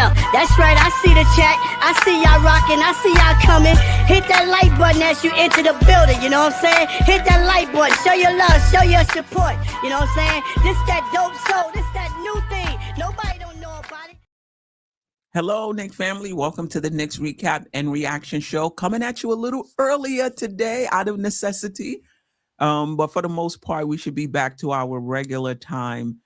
Yeah, that's right. I see the chat. I see y'all rocking. I see y'all coming. Hit that like button as you enter the building. You know what I'm saying? Hit that like button. Show your love. Show your support. You know what I'm saying? This that dope soul. This that new thing. Nobody don't know about it. Hello, Knick family. Welcome to the Knicks Recap and Reaction Show. Coming at you a little earlier today out of necessity. But for the most part, we should be back to our regular time.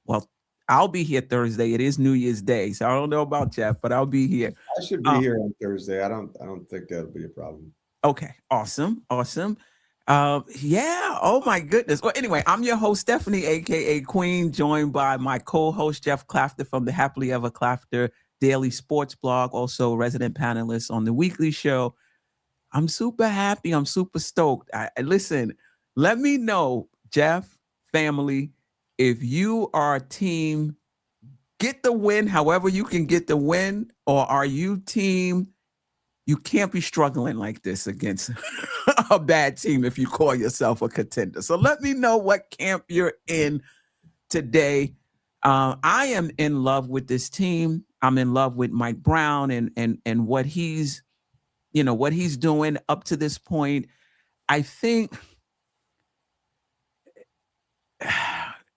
Well, I'll be here Thursday. It is New Year's Day, so I don't know about Jeff, but I'll be here. I should be here on Thursday. I don't think that'll be a problem. Okay, awesome. Yeah, oh my goodness. Well, anyway, I'm your host, Stephanie, aka Queen, joined by my co-host, Jeff Klafter from the Happily Ever Klafter daily sports blog, also resident panelist on the weekly show. I'm super happy. I'm super stoked. Listen, let me know, Jeff, family, if you are team get the win however you can get the win, or are you team you can't be struggling like this against a bad team if you call yourself a contender. So let me know what camp you're in today. I am in love with this team. I'm in love with Mike Brown and what he's doing up to this point. I think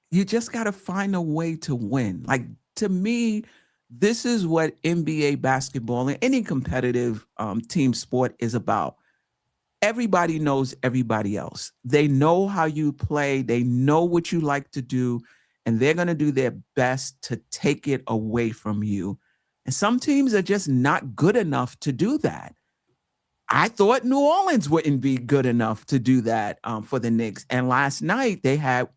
you just got to find a way to win. Like, to me, this is what NBA basketball and any competitive team sport is about. Everybody knows everybody else. They know how you play. They know what you like to do, and they're going to do their best to take it away from you. And some teams are just not good enough to do that. I thought New Orleans wouldn't be good enough to do that for the Knicks. And last night they had,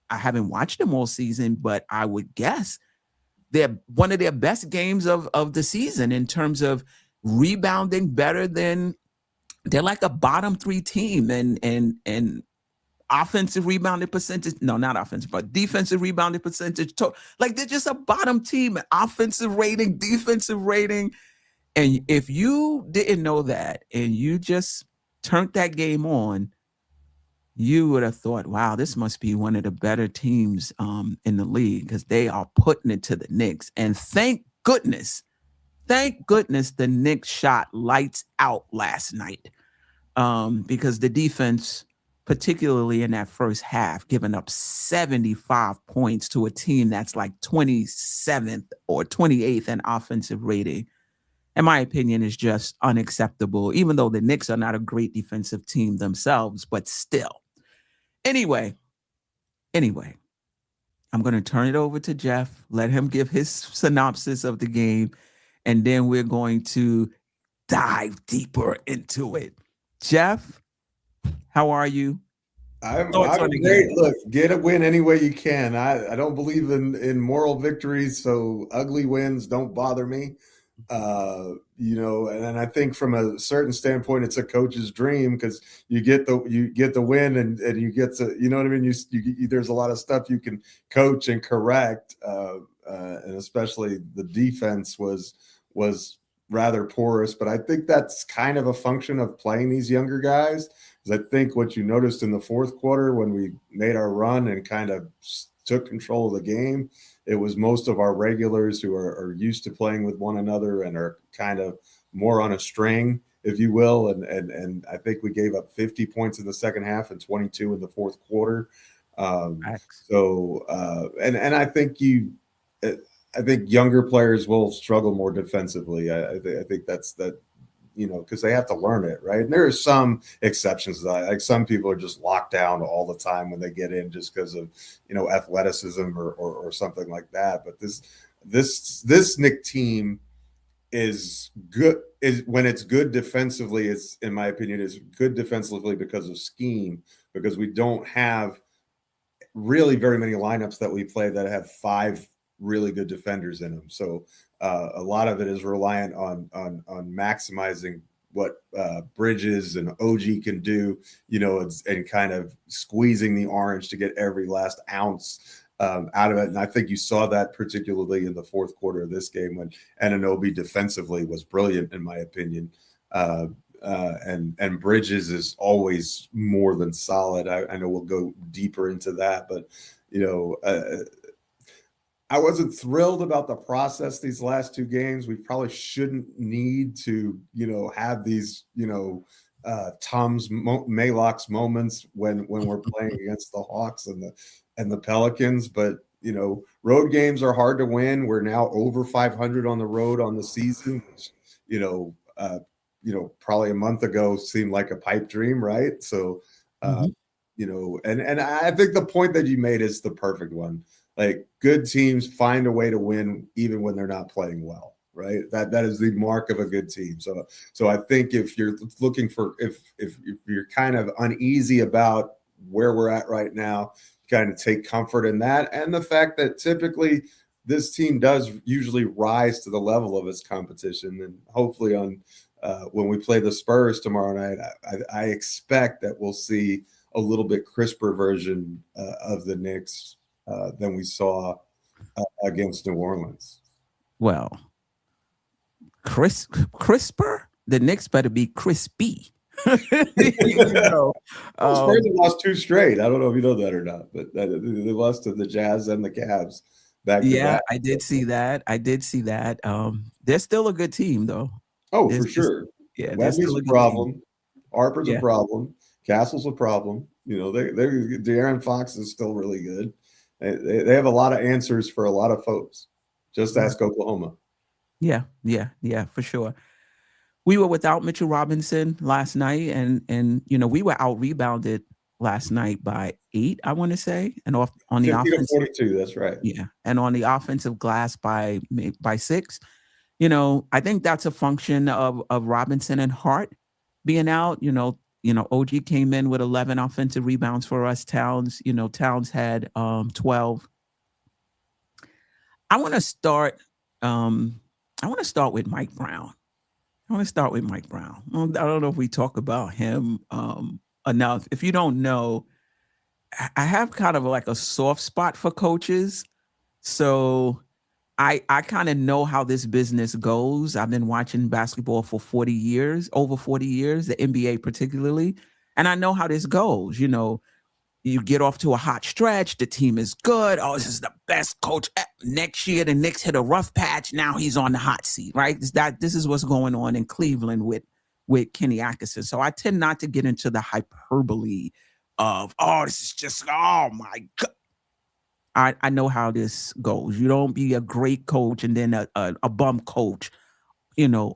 I haven't watched them all season, but I would guess they're one of their best games of the season in terms of rebounding better than they're like a bottom three team and offensive rebounding percentage. No, not offensive, but defensive rebounding percentage. Like they're just a bottom team, offensive rating, defensive rating. And if you didn't know that and you just turned that game on, you would have thought, wow, this must be one of the better teams in the league because they are putting it to the Knicks. And thank goodness the Knicks shot lights out last night because the defense, particularly in that first half, giving up 75 points to a team that's like 27th or 28th in offensive rating, in my opinion, is just unacceptable, even though the Knicks are not a great defensive team themselves, but still. Anyway, I'm going to turn it over to Jeff, let him give his synopsis of the game, and then we're going to dive deeper into it. Jeff, how are you? I'm great. Look, get a win any way you can. I don't believe in moral victories, so ugly wins don't bother me. And I think from a certain standpoint, it's a coach's dream because you get the win and you get to, you know what I mean? You there's a lot of stuff you can coach and correct, and especially the defense was rather porous. But I think that's kind of a function of playing these younger guys. Because I think what you noticed in the fourth quarter when we made our run and kind of took control of the game, it was most of our regulars who are used to playing with one another and are kind of more on a string, if you will. And I think we gave up 50 points in the second half and 22 in the fourth quarter. And I think I think younger players will struggle more defensively. I think that's that. Because they have to learn it, right? And there are some exceptions to that. Like some people are just locked down all the time when they get in just because of, athleticism or something like that. But this Knick team is good. When it's good defensively, it's, in my opinion, is good defensively because of scheme, because we don't have really very many lineups that we play that have five really good defenders in them. So a lot of it is reliant on maximizing what Bridges and OG can do, and kind of squeezing the orange to get every last ounce out of it. And I think you saw that particularly in the fourth quarter of this game when Anunoby defensively was brilliant, in my opinion. And Bridges is always more than solid. I know we'll go deeper into that, but I wasn't thrilled about the process these last two games. We probably shouldn't need to, have these, Tom's Maylocks moments when we're playing against the Hawks and the Pelicans. But road games are hard to win. We're now over 500 on the road on the season, which probably a month ago seemed like a pipe dream, right? So, and I think the point that you made is the perfect one. Like, good teams find a way to win even when they're not playing well, right? That is the mark of a good team. So I think if you're looking for if you're kind of uneasy about where we're at right now, kind of take comfort in that, and the fact that typically this team does usually rise to the level of its competition, and hopefully when we play the Spurs tomorrow night, I expect that we'll see a little bit crisper version of the Knicks than we saw against New Orleans. Well, crisper? The Knicks better be crispy. Spurs have lost two straight. I don't know if you know that or not, but they lost to the Jazz and the Cavs back to back. I did see that. They're still a good team, though. Oh, for sure. Wemby's a problem. Harper's a problem. Castle's a problem. De'Aaron Fox is still really good. They have a lot of answers for a lot of folks. Just ask Oklahoma. Yeah, for sure. We were without Mitchell Robinson last night, and we were out rebounded last night by 8, I want to say, and on the offense 42. That's right. Yeah, and on the offensive glass by 6. I think that's a function of Robinson and Hart being out. OG came in with 11 offensive rebounds for us. Towns had 12. I want to start with Mike Brown. I don't know if we talk about him enough. If you don't know, I have kind of like a soft spot for coaches. So I kind of know how this business goes. I've been watching basketball for over 40 years, the NBA particularly. And I know how this goes. You get off to a hot stretch. The team is good. Oh, this is the best coach. Next year, the Knicks hit a rough patch. Now he's on the hot seat, right? This is what's going on in Cleveland with Kenny Atkinson. So I tend not to get into the hyperbole of, this is just, oh my God. I know how this goes. You don't be a great coach and then a bum coach,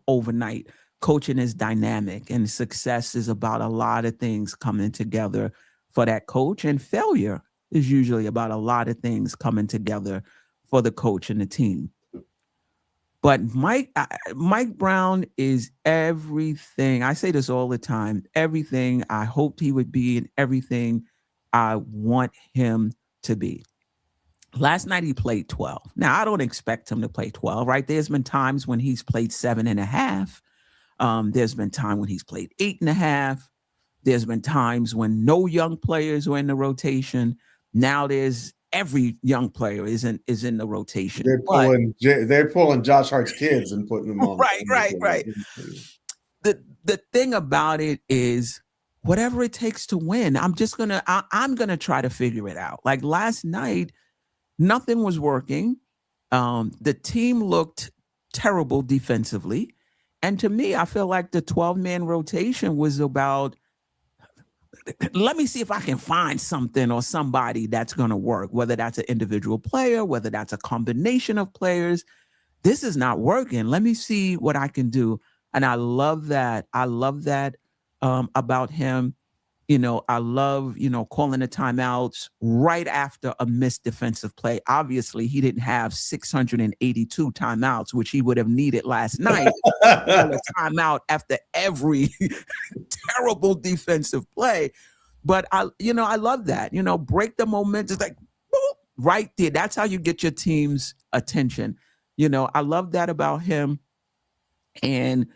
overnight. Coaching is dynamic, and success is about a lot of things coming together for that coach, and failure is usually about a lot of things coming together for the coach and the team. But Mike Brown is everything. I say this all the time. Everything I hoped he would be and everything I want him to be. Last night he played 12. Now, I don't expect him to play 12, right? There's been times when he's played 7.5. There's been time when he's played 8.5. There's been times when no young players were in the rotation. Now there's every young player is in the rotation. They're pulling Josh Hart's kids and putting them on. Right. The thing about it is, whatever it takes to win, I'm gonna try to figure it out. Like last night, nothing was working. The team looked terrible defensively. And to me, I feel like the 12-man rotation was about, let me see if I can find something or somebody that's going to work, whether that's an individual player, whether that's a combination of players. This is not working. Let me see what I can do. And I love that. About him. I love, calling the timeouts right after a missed defensive play. Obviously, he didn't have 682 timeouts, which he would have needed last night. Call a timeout after every terrible defensive play. But I love that. Break the momentum. It's like, boop, right there. That's how you get your team's attention. I love that about him. And,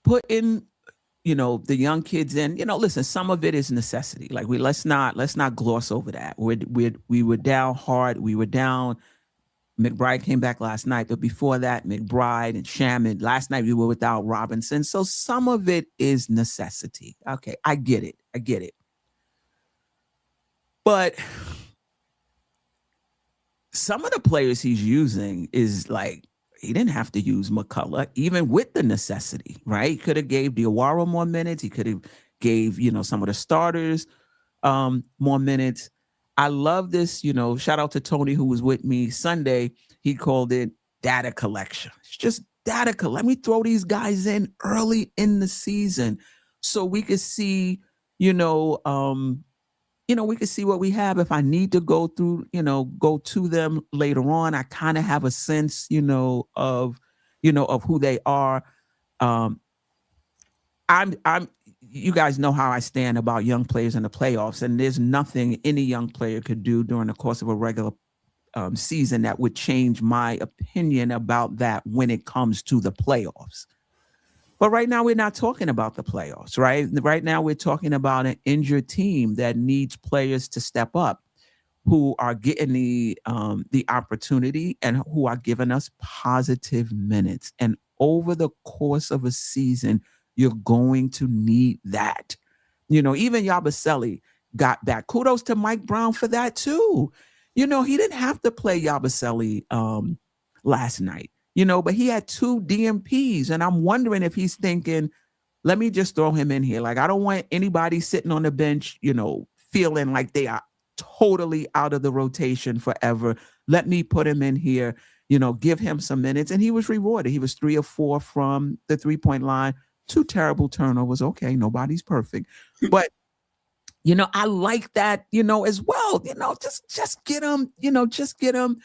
put in, the young kids in, listen, some of it is necessity. Like let's not gloss over that. We were down hard. We were down. McBride came back last night, but before that, McBride and Shaman. Last night we were without Robinson. So some of it is necessity. Okay, I get it. But some of the players he's using is like, he didn't have to use McCullough, even with the necessity, right? He could have gave Diawara more minutes. He could have gave, some of the starters more minutes. I love this, shout out to Tony, who was with me Sunday. He called it data collection. It's just data. Let me throw these guys in early in the season so we could see, we could see what we have. If I need to go through, go to them later on, I kind of have a sense, of who they are. You guys know how I stand about young players in the playoffs, and there's nothing any young player could do during the course of a regular season that would change my opinion about that when it comes to the playoffs. But right now, we're not talking about the playoffs, right? Right now, we're talking about an injured team that needs players to step up, who are getting the opportunity and who are giving us positive minutes. And over the course of a season, you're going to need that. Even Yabusele got back. Kudos to Mike Brown for that too. He didn't have to play Yabusele last night, but he had 2 DMPs. And I'm wondering if he's thinking, let me just throw him in here. Like, I don't want anybody sitting on the bench, feeling like they are totally out of the rotation forever. Let me put him in here, give him some minutes. And he was rewarded. He was 3 of 4 from the 3-point line. 2 terrible turnovers. Okay, nobody's perfect. But, I like that, as well. Just get him, just get him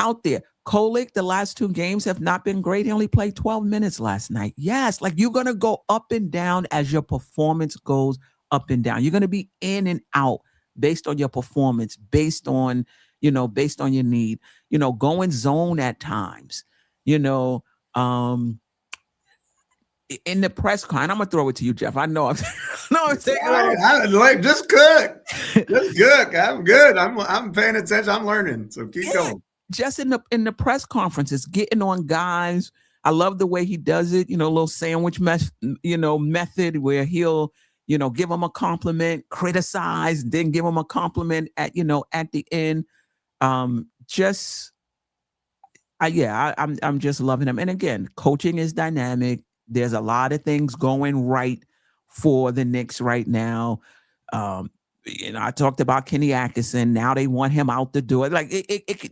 out there. Kolick, the last 2 games have not been great. He only played 12 minutes last night. Yes, like you're going to go up and down as your performance goes up and down. You're going to be in and out based on your performance, based on your need, going zone at times, in the press con. I'm gonna throw it to you, Geoff. I know I'm saying just cook. Just cook. I'm good. I'm paying attention. I'm learning. So keep going. Just in the press conferences, getting on guys. I love the way he does it, a little sandwich method where he'll, give them a compliment, criticize, then give them a compliment at the end. I'm just loving him. And again, coaching is dynamic. There's a lot of things going right for the Knicks right now. I talked about Kenny Atkinson. Now they want him out the door. Like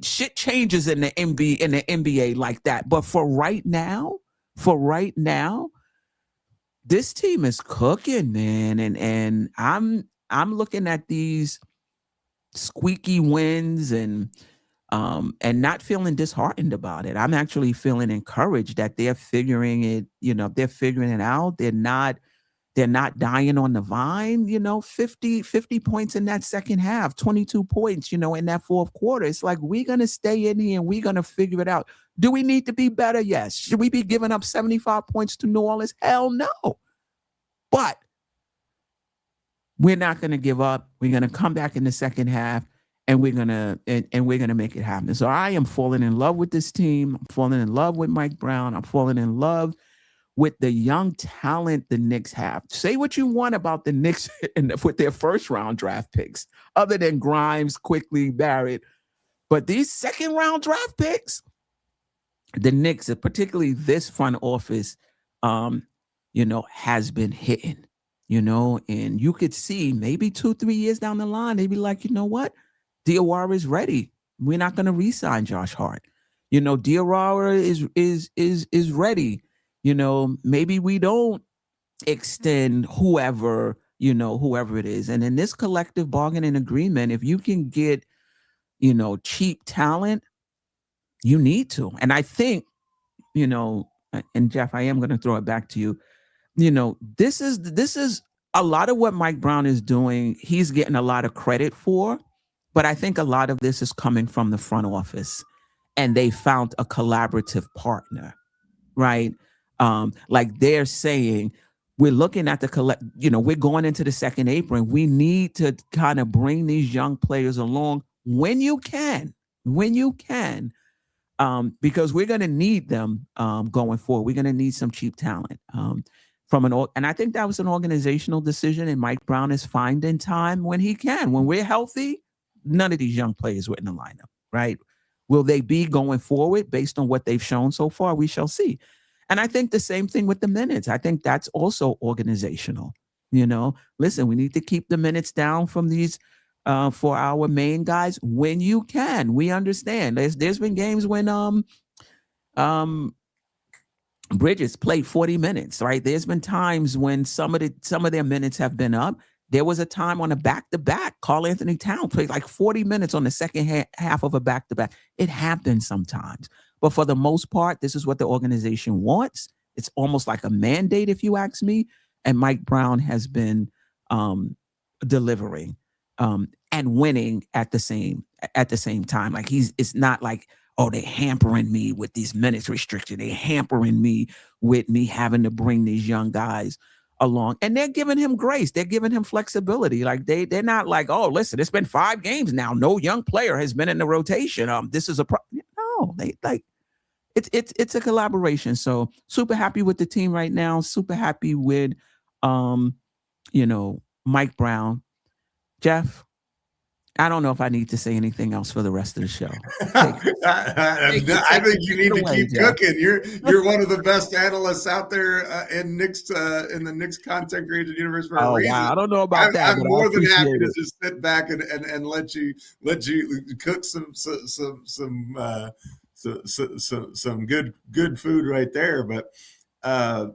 shit changes in the NBA like that. But for right now, this team is cooking, man. And I'm looking at these squeaky wins and not feeling disheartened about it. I'm actually feeling encouraged that they're figuring it, they're figuring it out. They're not dying on the vine, 50 points in that second half, 22 points, in that fourth quarter. It's like, we're going to stay in here and we're going to figure it out. Do we need to be better? Yes. Should we be giving up 75 points to New Orleans? Hell no. But we're not going to give up. We're going to come back in the second half. And we're gonna make it happen. So I am falling in love with this team. I'm falling in love with Mike Brown. I'm falling in love with the young talent the Knicks have. Say what you want about the Knicks with their first round draft picks, other than Grimes, Quickly, Barrett. But these second round draft picks, the Knicks, particularly this front office, has been hitting. And you could see maybe 2-3 years down the line, they'd be like, you know what? Diawara is ready. We're not going to re-sign Josh Hart. Diawara is ready. Maybe we don't extend whoever it is. And in this collective bargaining agreement, if you can get, cheap talent, you need to. And I think, and Geoff, I am going to throw it back to you. This is a lot of what Mike Brown is doing. He's getting a lot of credit for. But I think a lot of this is coming from the front office, and they found a collaborative partner, right? Like they're saying, we're looking at we're going into the second apron. We need to kind of bring these young players along when you can, because we're going to need them going forward. We're going to need some cheap talent and I think that was an organizational decision, and Mike Brown is finding time when he can. When we're healthy, none of these young players were in the lineup, right? Will they be going forward based on what they've shown so far? We shall see. And I think the same thing with the minutes. I think that's also organizational. Listen, we need to keep the minutes down from these for our main guys when you can. We understand. There's been games when Bridges played 40 minutes, right? There's been times when some of their minutes have been up. There was a time on a back-to-back, Karl Anthony Towns played like 40 minutes on the second half of a back-to-back. It happens sometimes. But for the most part, this is what the organization wants. It's almost like a mandate, if you ask me. And Mike Brown has been delivering and winning at the same time. Like it's not like, oh, they're hampering me with these minutes restriction. They're hampering me with me having to bring these young guys along. And they're giving him grace. They're giving him flexibility. Like they're not like, oh, listen, it's been 5 games now. No young player has been in the rotation. This is no, they like it's a collaboration. So super happy with the team right now. Super happy with Mike Brown. Jeff, I don't know if I need to say anything else for the rest of the show. I think you need to keep cooking. You're one of the best analysts out there in Knicks in the Knicks content creation universe for a reason. Wow. I don't know about that. I'm more than happy to just sit back and let you cook some good food right there. But I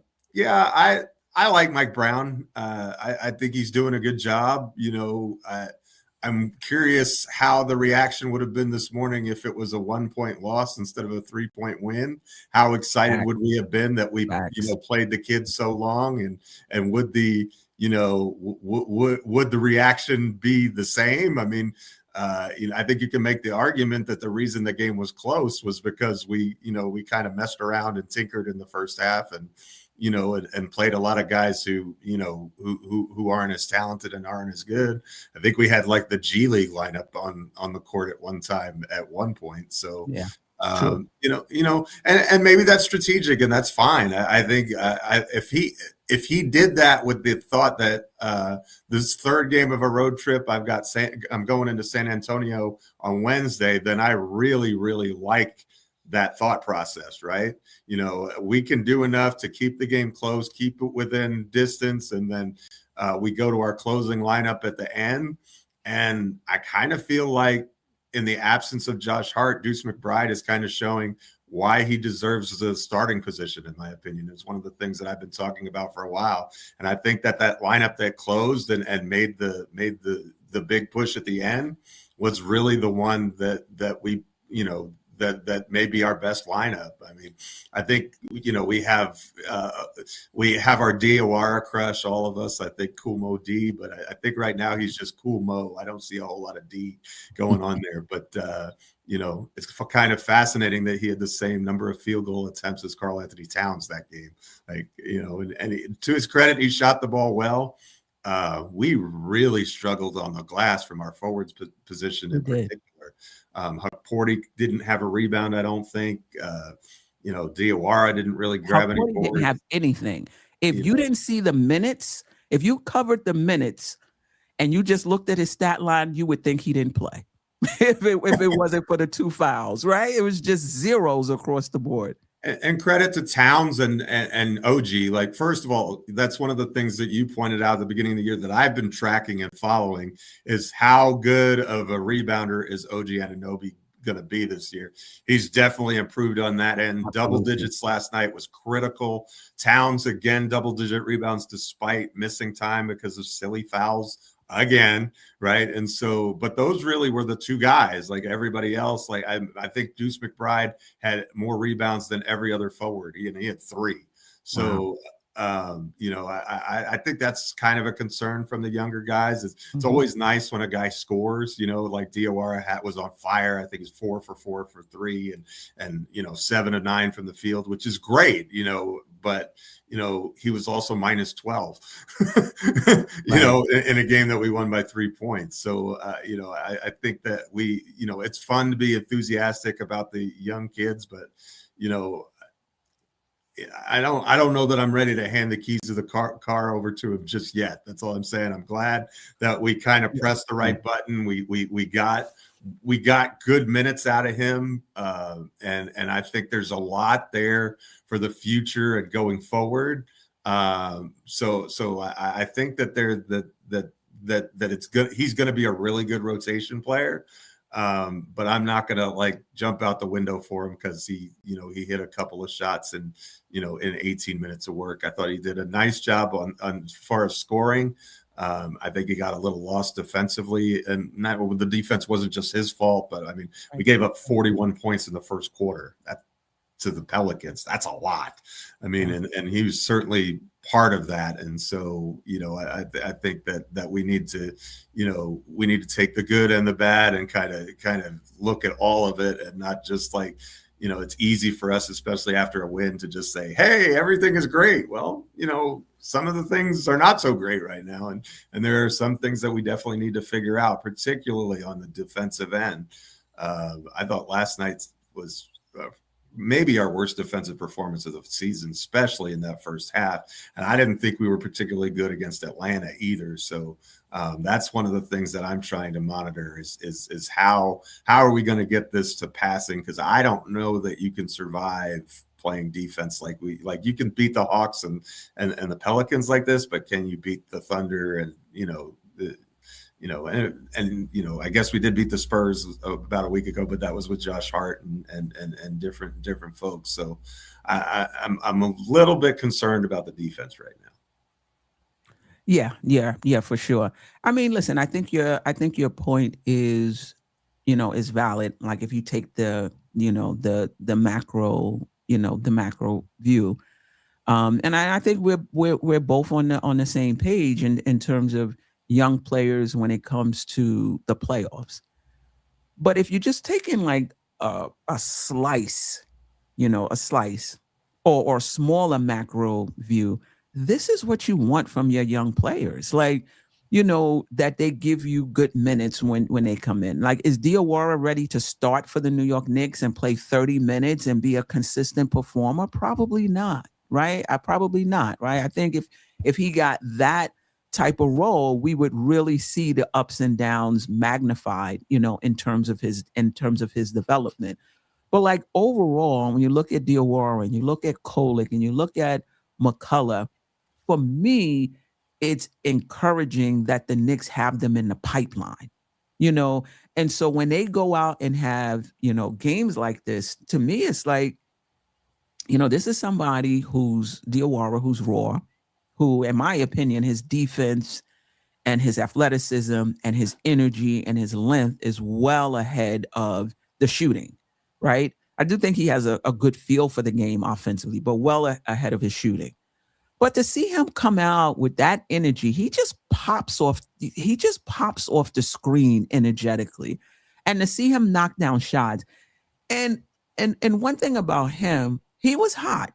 like Mike Brown. I think he's doing a good job. I'm curious how the reaction would have been this morning if it was a 1-point loss instead of a 3-point win. How excited would we have been that we played the kids so long, and would the would the reaction be the same? I mean, I think you can make the argument that the reason the game was close was because we kind of messed around and tinkered in the first half, and played a lot of guys who aren't as talented and aren't as good. I think we had like the G League lineup on the court at one time at one point. So, yeah. And maybe that's strategic, and that's fine. I think if he did that with the thought that this third game of a road trip, I'm going into San Antonio on Wednesday, then I really, really like that thought process, right? We can do enough to keep the game close, keep it within distance, and then we go to our closing lineup at the end. And I kind of feel like in the absence of Josh Hart, Deuce McBride is kind of showing why he deserves the starting position, in my opinion. It's one of the things that I've been talking about for a while. And I think that lineup that closed and made the big push at the end was really the one that we, that may be our best lineup. I mean, I think, we have our Diawara crush, all of us. I think Cool Mo D, but I think right now he's just Cool Mo. I don't see a whole lot of D going on there, but it's kind of fascinating that he had the same number of field goal attempts as Karl Anthony Towns that game. Like, and to his credit, he shot the ball well. We really struggled on the glass from our forwards position in particular. Porty didn't have a rebound, I don't think. Diawara didn't really grab any boards. Didn't have anything. If you didn't see the minutes, if you covered the minutes and you just looked at his stat line, you would think he didn't play. if it wasn't for the 2 fouls, right? It was just zeros across the board. And credit to Towns and OG. Like, first of all, that's one of the things that you pointed out at the beginning of the year that I've been tracking and following is how good of a rebounder is OG Anunoby going to be this year. He's definitely improved on that end. Double digits last night was critical. Towns, again, double-digit rebounds despite missing time because of silly fouls again, right? And so, but those really were the 2 guys. Like everybody else, like I think Deuce McBride had more rebounds than every other forward. He had 3. So, I think that's kind of a concern from the younger guys. It's always nice when a guy scores, like Diawara was on fire. I think he's 4 for 4 for 3 and 7 of 9 from the field, which is great, but he was also minus 12, in a game that we won by 3 points. So, I think that it's fun to be enthusiastic about the young kids, but, I don't know that I'm ready to hand the keys to the car over to him just yet. That's all I'm saying. I'm glad that we kind of pressed the right button. We got we got good minutes out of him, and I think there's a lot there for the future and going forward. So I think that that it's good. He's going to be a really good rotation player. But I'm not going to like jump out the window for him because he hit a couple of shots in 18 minutes of work. I thought he did a nice job on as far as scoring. I think he got a little lost defensively, and the defense wasn't just his fault, but I mean, we gave up 41 points in the first quarter to the Pelicans. That's a lot. I mean, and he was certainly part of that. And so, I think that we need to take the good and the bad and kind of look at all of it, and not just like, it's easy for us, especially after a win, to just say, hey, everything is great. Well, some of the things are not so great right now. And there are some things that we definitely need to figure out, particularly on the defensive end. I thought last night was maybe our worst defensive performance of the season, especially in that first half. And I didn't think we were particularly good against Atlanta either. So that's one of the things that I'm trying to monitor is how are we going to get this to passing? Because I don't know that you can survive playing defense like you can beat the Hawks and the Pelicans like this, but can you beat the Thunder and I guess we did beat the Spurs about a week ago, but that was with Josh Hart and different folks. So I'm a little bit concerned about the defense right now. Yeah, for sure. I mean, listen, I think your point is valid. Like if you take the macro, the macro view. And I think we're both on the same page in terms of young players when it comes to the playoffs. But if you're just taking like a slice, or smaller macro view, this is what you want from your young players. Like, that they give you good minutes when they come in. Like, is Diawara ready to start for the New York Knicks and play 30 minutes and be a consistent performer? Probably not, right? Probably not, right? I think if he got that type of role, we would really see the ups and downs magnified, in terms of his development. But like overall, when you look at Diawara and you look at Kolek and you look at McCullough, for me, it's encouraging that the Knicks have them in the pipeline, and so when they go out and have, games like this, to me, it's like, this is somebody who's Diawara, who's raw, who, in my opinion, his defense and his athleticism and his energy and his length is well ahead of the shooting, right? I do think he has a good feel for the game offensively, but well ahead of his shooting. But to see him come out with that energy, he just pops off the screen energetically. And to see him knock down shots. And one thing about him, he was hot.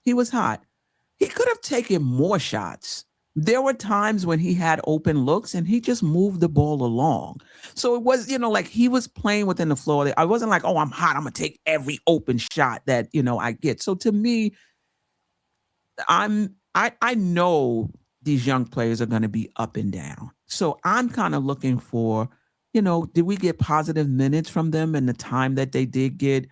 He could have taken more shots. There were times when he had open looks and he just moved the ball along. So it was, like he was playing within the flow. I wasn't like, oh, I'm hot, I'm going to take every open shot that, I get. So to me, I know these young players are going to be up and down. So I'm kind of looking for, did we get positive minutes from them in the time that they did get?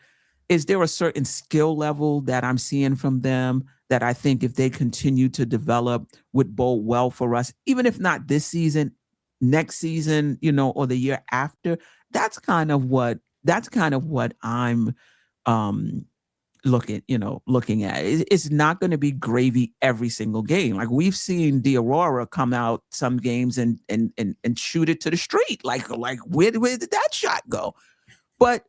Is there a certain skill level that I'm seeing from them that I think if they continue to develop would bode well for us, even if not this season, next season, or the year after? That's kind of what I'm looking at. It's not going to be gravy every single game. Like we've seen Diawara come out some games and shoot it to the street. Like where did that shot go? But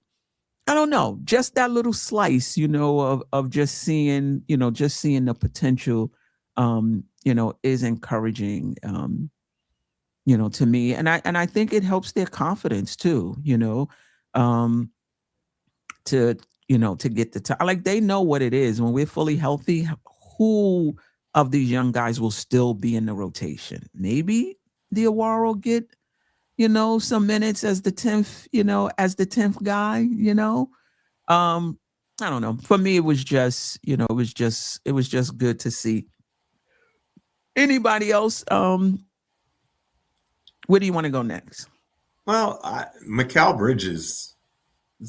I don't know, just that little slice, of just seeing the potential, is encouraging, to me. And I think it helps their confidence too, to get the time. Like they know what it is when we're fully healthy. Who of these young guys will still be in the rotation? Maybe Diawara will get, some minutes as the 10th guy, I don't know. For me, it was just good to see. Anybody else? Where do you want to go next? Well, Mikal Bridges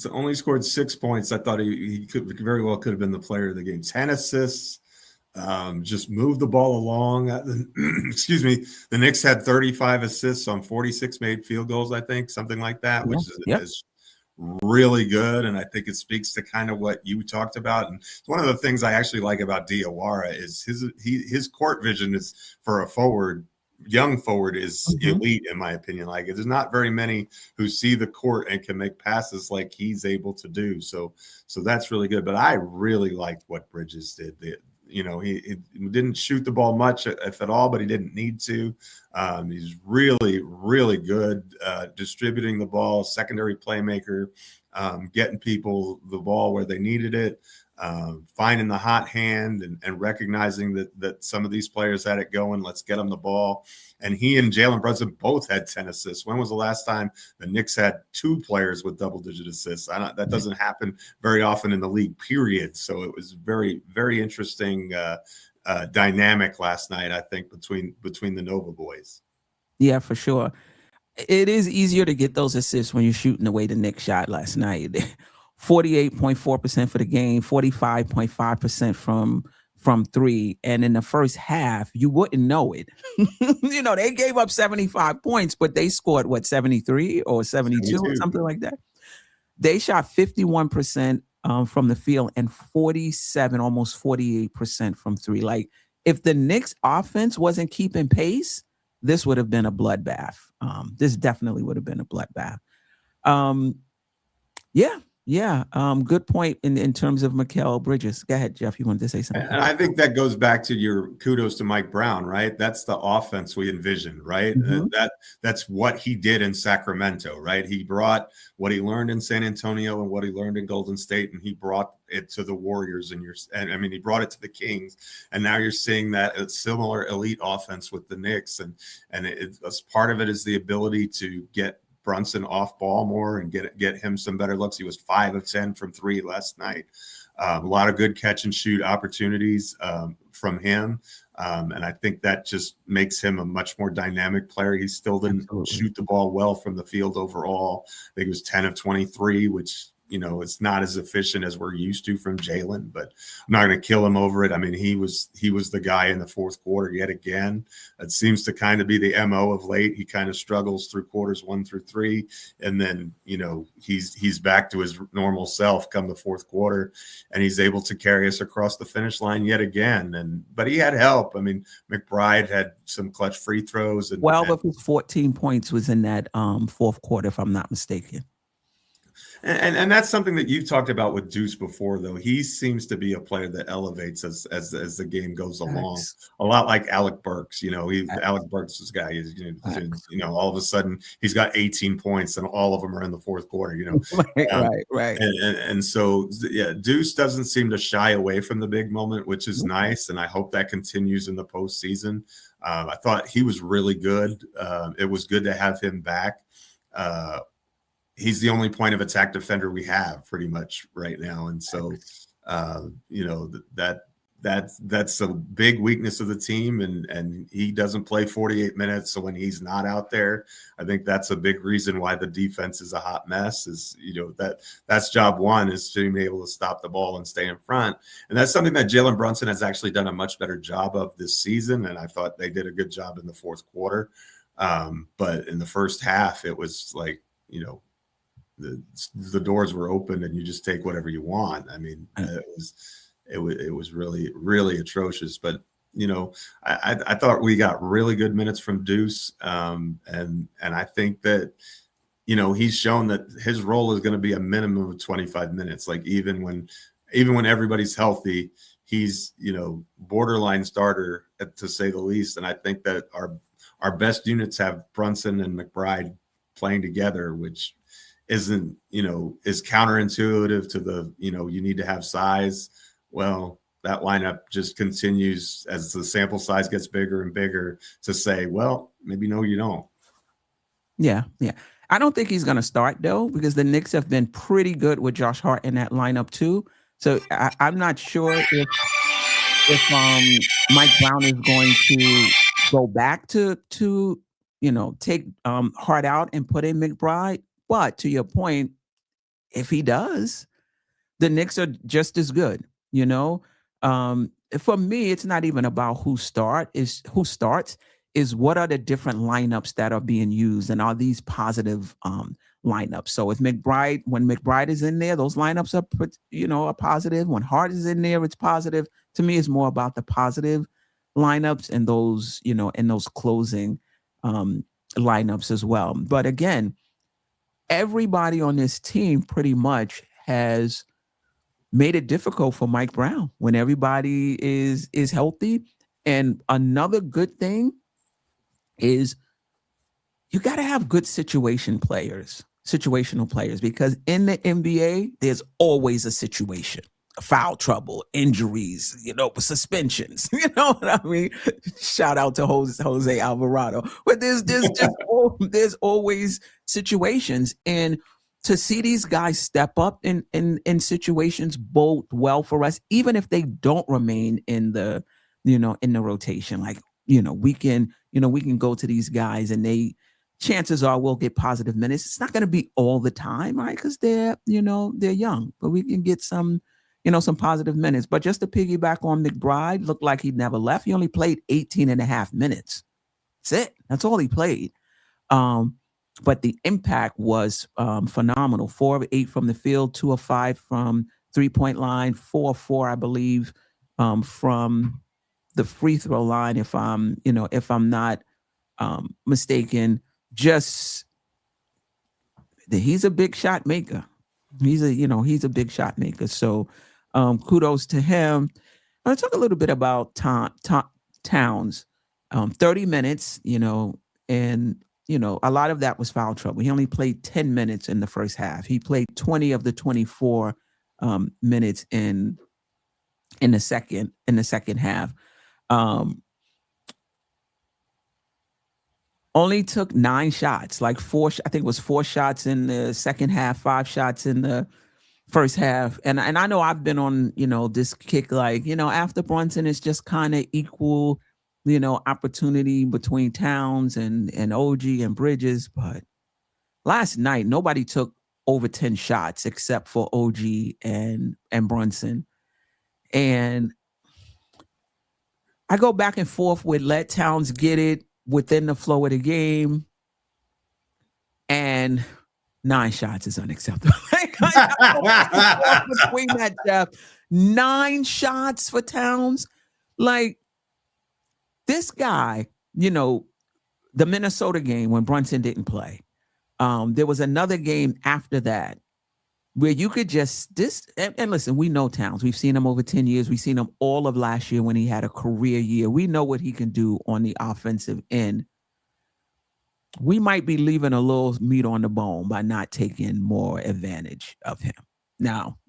only scored 6 points. I thought he could very well could have been the player of the game. 10 assists, just moved the ball along. Excuse me. The Knicks had 35 assists on 46 made field goals, I think, something like that, which is really good. And I think it speaks to kind of what you talked about. And one of the things I actually like about Diawara is his court vision is for a forward. Young forward is elite, in my opinion. Like, there's not very many who see the court and can make passes like he's able to do. So that's really good. But I really liked what Bridges did. He didn't shoot the ball much, if at all, but he didn't need to. He's really, really good distributing the ball, secondary playmaker, getting people the ball where they needed it. Finding the hot hand and recognizing that some of these players had it going. Let's get them the ball. And he and Jalen Brunson both had 10 assists. When was the last time the Knicks had 2 players with double-digit assists? That doesn't happen very often in the league, period. So it was very, very interesting dynamic last night, I think, between the Nova boys. Yeah, for sure. It is easier to get those assists when you're shooting the way the Knicks shot last night. 48.4% for the game, 45.5% from 3. And in the first half, you wouldn't know it. They gave up 75 points, but they scored, 73 or 72 or something like that. They shot 51% from the field and 47, almost 48% from 3. Like, if the Knicks offense wasn't keeping pace, this would have been a bloodbath. This definitely would have been a bloodbath. Yeah. Good point in terms of Mikal Bridges. Go ahead, Geoff. You wanted to say something? And I think that goes back to your kudos to Mike Brown, right? That's the offense we envisioned, right? That's what he did in Sacramento, right? He brought what he learned in San Antonio and what he learned in Golden State, and he brought it to the Warriors, and he brought it to the Kings, and now you're seeing that similar elite offense with the Knicks, and as part of it is the ability to get Brunson off ball more and get him some better looks. He was 5 of 10 from 3 last night. A lot of good catch and shoot opportunities from him. And I think that just makes him a much more dynamic player. He still didn't shoot the ball well from the field overall. I think he was 10 of 23, which, it's not as efficient as we're used to from Jalen, but I'm not going to kill him over it. I mean, he was the guy in the fourth quarter yet again. It seems to kind of be the MO of late. He kind of struggles through quarters 1 through 3, and then he's back to his normal self come the fourth quarter, and he's able to carry us across the finish line yet again. But he had help. I mean, McBride had some clutch free throws. 12 of his 14 points was in that fourth quarter, if I'm not mistaken. And that's something that you've talked about with Deuce before, though. He seems to be a player that elevates as the game goes along. A lot like Alec Burks. Alec Burks is a guy. All of a sudden he's got 18 points, and all of them are in the fourth quarter. Right. And so Deuce doesn't seem to shy away from the big moment, which is nice, and I hope that continues in the postseason. I thought he was really good. It was good to have him back. He's the only point of attack defender we have pretty much right now. And so, that's a big weakness of the team. And he doesn't play 48 minutes. So when he's not out there, I think that's a big reason why the defense is a hot mess is, that's job one, is to be able to stop the ball and stay in front. And that's something that Jalen Brunson has actually done a much better job of this season. And I thought they did a good job in the fourth quarter. But in the first half, it was like, the doors were open and you just take whatever you want. I mean, it was really, really atrocious. But I thought we got really good minutes from Deuce, and I think that he's shown that his role is going to be a minimum of 25 minutes. Like even when everybody's healthy, he's borderline starter to say the least. And I think that our best units have Brunson and McBride playing together, which isn't, is counterintuitive to the, you need to have size. Well, that lineup just continues as the sample size gets bigger and bigger to say, well, maybe no, you don't. Yeah. I don't think he's going to start, though, because the Knicks have been pretty good with Josh Hart in that lineup, too. So I'm not sure if Mike Brown is going to go back to take Hart out and put in McBride. But to your point, if he does, the Knicks are just as good. For me, it's not even about who starts, is what are the different lineups that are being used, and are these positive lineups. So when McBride is in there, those lineups are positive. When Hart is in there, it's positive. To me, it's more about the positive lineups and those, and those closing lineups as well. But again, everybody on this team pretty much has made it difficult for Mike Brown when everybody is healthy. And another good thing is you got to have good situational players, because in the NBA, there's always a situation, foul trouble, injuries, suspensions. You know what I mean? Shout out to Jose Alvarado. But there's always situations. And to see these guys step up in situations bode well for us, even if they don't remain in the rotation. Like, we can go to these guys and chances are we'll get positive minutes. It's not going to be all the time, right? Because they're young, but we can get some positive minutes. But just to piggyback on McBride, looked like he never left. He only played 18 and a half minutes. That's it. That's all he played. But the impact was phenomenal. 4 of 8 from the field, 2 of 5 from 3-point line, 4 of 4, I believe, from the free throw line. If I'm not mistaken, he's a big shot maker. He's a big shot maker. So kudos to him. I want to talk a little bit about Towns. 30 minutes, and a lot of that was foul trouble. He only played 10 minutes in the first half. He played 20 of the 24 minutes in the second half. Only took 9 shots, like 4. I think it was 4 shots in the second half, 5 shots in the first half. And I know I've been on this kick, like after Brunson, it's just kind of equal. Opportunity between Towns and OG and Bridges. But last night, nobody took over 10 shots except for OG and Brunson. And I go back and forth with let Towns get it within the flow of the game. And 9 shots is unacceptable. Between that, Geoff, 9 shots for Towns. Like, this guy, the Minnesota game when Brunson didn't play, there was another game after that where you could and listen, we know Towns. We've seen him over 10 years. We've seen him all of last year when he had a career year. We know what he can do on the offensive end. We might be leaving a little meat on the bone by not taking more advantage of him. Now,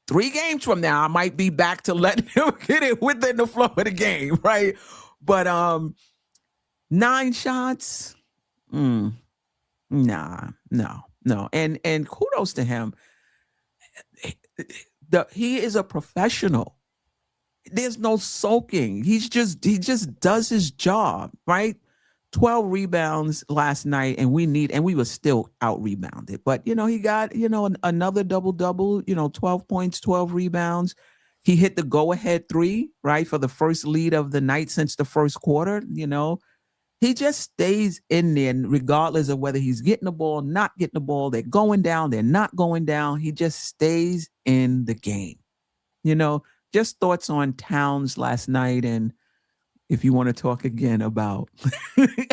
3 games from now, I might be back to letting him get it within the flow of the game, right? But 9 shots, no. And kudos to him. He is a professional. There's no sulking. He just does his job, right? 12 rebounds last night, and we were still out rebounded. But he got another double, 12 points, 12 rebounds. He hit the go-ahead 3, right, for the first lead of the night since the first quarter. He just stays in there, regardless of whether he's getting the ball, not getting the ball. They're going down, they're not going down. He just stays in the game. Just thoughts on Towns last night, and if you want to talk again about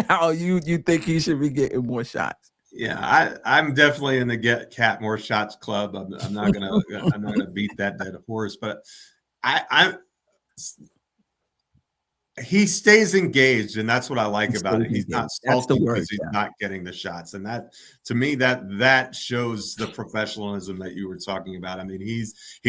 how you think he should be getting more shots. Yeah, I'm definitely in the get Cat more shots club. I'm not gonna beat that dead horse, but he stays engaged, and that's what I like about it. He's not sulking because he's not getting the shots, and that, to me, that shows the professionalism that you were talking about. I mean, he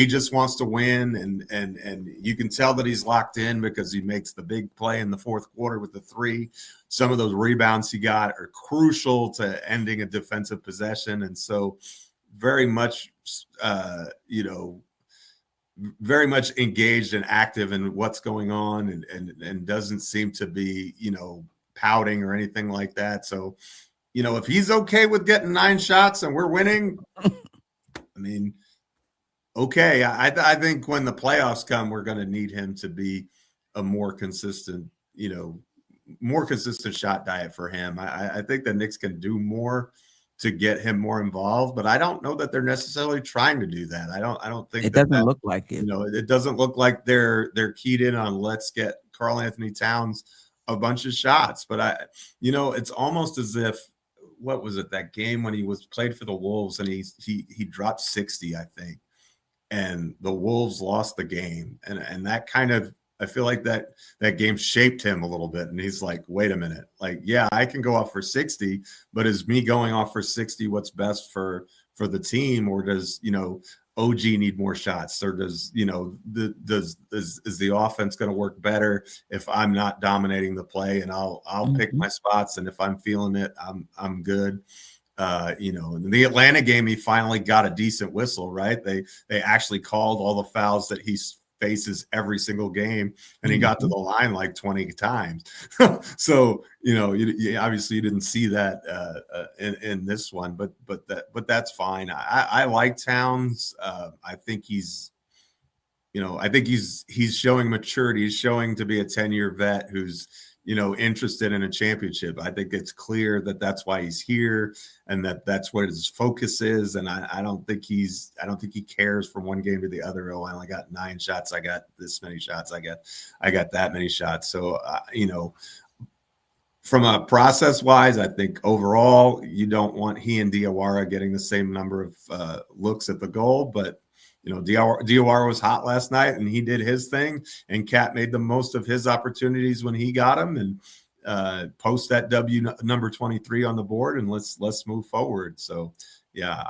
just wants to win, and you can tell that he's locked in because he makes the big play in the fourth quarter with the 3. Some of those rebounds he got are crucial to ending a defensive possession, and so very much, very much engaged and active in what's going on, and doesn't seem to be, pouting or anything like that. So, you know, if he's okay with getting 9 shots and we're winning, I mean, okay. I think when the playoffs come, we're going to need him to be a more consistent, you know, more consistent shot diet for him. I think the Knicks can do more to get him more involved, but I don't know that they're necessarily trying to do that. I don't think it doesn't look like it. You know, it doesn't look like they're keyed in on let's get Karl-Anthony Towns a bunch of shots. But you know, it's almost as if, what was it, that game when he was played for the Wolves and he dropped 60, I think, and the Wolves lost the game, and that kind of, I feel like that game shaped him a little bit. And he's like, wait a minute, like, yeah, I can go off for 60, but is me going off for 60 what's best for the team? Or does, you know, OG need more shots? Or does, you know, is the offense going to work better if I'm not dominating the play and I'll pick my spots, and if I'm feeling it, I'm good. You know, in the Atlanta game, he finally got a decent whistle, right? They actually called all the fouls that he's faces every single game, and he got to the line like 20 times. So, you know, you obviously you didn't see that in this one, but that's fine. I like Towns. I think he's, you know, I think he's showing maturity. He's showing to be a 10-year vet who's, you know, interested in a championship. I think it's clear that that's why he's here, and that's what his focus is. And I don't think he cares from one game to the other. Oh, I only got 9 shots. I got this many shots. I got that many shots. So, you know, from a process wise, I think overall you don't want he and Diawara getting the same number of looks at the goal, but you know, Diawara was hot last night and he did his thing, and Cat made the most of his opportunities when he got them, and post that W number 23 on the board, and let's move forward. So yeah,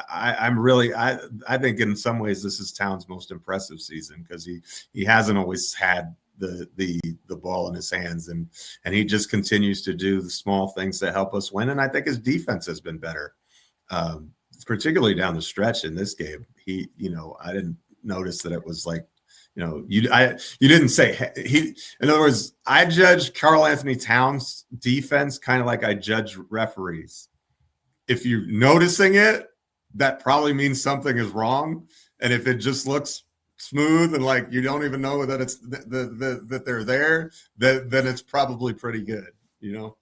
I'm really, I think in some ways this is Towns' most impressive season, because he hasn't always had the ball in his hands, and he just continues to do the small things that help us win. And I think his defense has been better. Particularly down the stretch in this game. He, you know, I didn't notice that it was like, you know, you didn't say he, in other words, I judge Karl-Anthony Towns defense kind of like I judge referees. If you're noticing it, that probably means something is wrong. And if it just looks smooth and like you don't even know that it's that they're there, then it's probably pretty good, you know?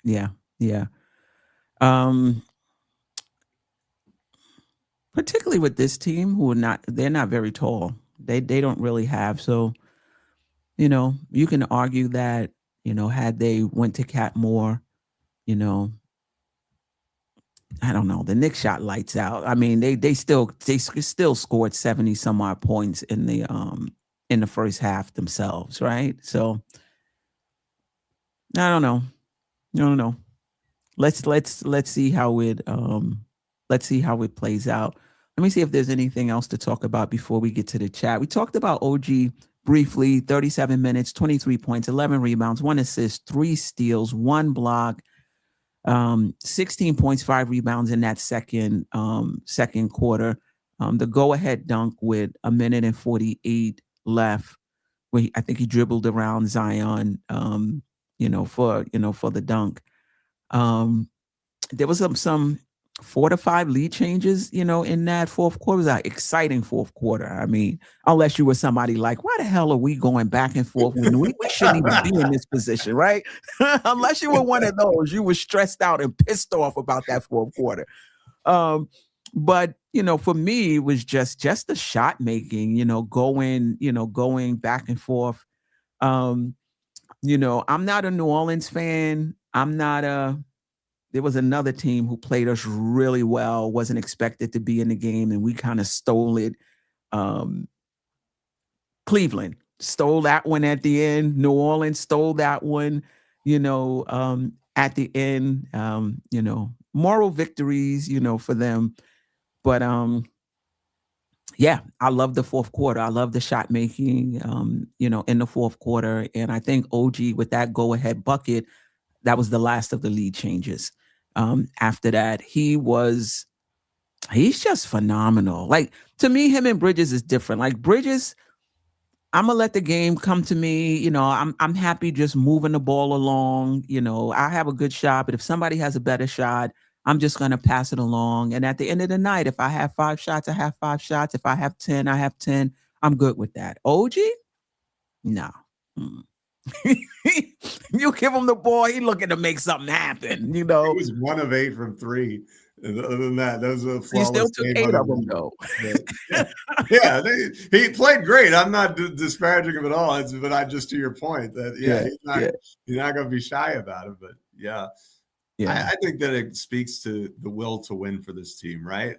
Yeah. Particularly with this team, they're not very tall. They don't really have. So, you know, you can argue that, you know, had they went to Cat more, you know, I don't know, the Knicks shot lights out. I mean, they still scored 70 some odd points in the first half themselves, right? So I don't know. Let's see how it plays out. Let me see if there's anything else to talk about before we get to the chat. We talked about OG briefly. 37 minutes, 23 points, 11 rebounds, 1 assist, 3 steals, 1 block, 16 points, 5 rebounds in that second quarter. The go-ahead dunk with 1:48 left, where I think he dribbled around Zion, for the dunk. There was some 4 to 5 lead changes, you know, in that fourth quarter. It was an exciting fourth quarter. I mean, unless you were somebody like, why the hell are we going back and forth when we shouldn't even be in this position, right? Unless you were one of those, you were stressed out and pissed off about that fourth quarter. But, you know, for me, it was just the shot making, you know, going back and forth. You know, I'm not a New Orleans fan. There was another team who played us really well, wasn't expected to be in the game, and we kind of stole it. Cleveland stole that one at the end. New Orleans stole that one, you know, at the end. You know, moral victories, you know, for them. But yeah, I love the fourth quarter. I love the shot making, you know, in the fourth quarter. And I think OG with that go-ahead bucket, that was the last of the lead changes. After that, he's just phenomenal. Like, to me, him and Bridges is different. Like, Bridges, I'm gonna let the game come to me. You know, I'm happy just moving the ball along. You know, I have a good shot, but if somebody has a better shot, I'm just gonna pass it along. And at the end of the night, if I have 5 shots, I have 5 shots. If I have 10, I have 10. I'm good with that. OG? No. Mm. You give him the ball, he looking to make something happen, you know. He was 1 of 8 from 3. And other than that, that was a flawless He still took game 8 of them, though. Yeah, he played great. I'm not disparaging him at all. But I just, to your point, that he's not going to be shy about it. But yeah. I think that it speaks to the will to win for this team, right?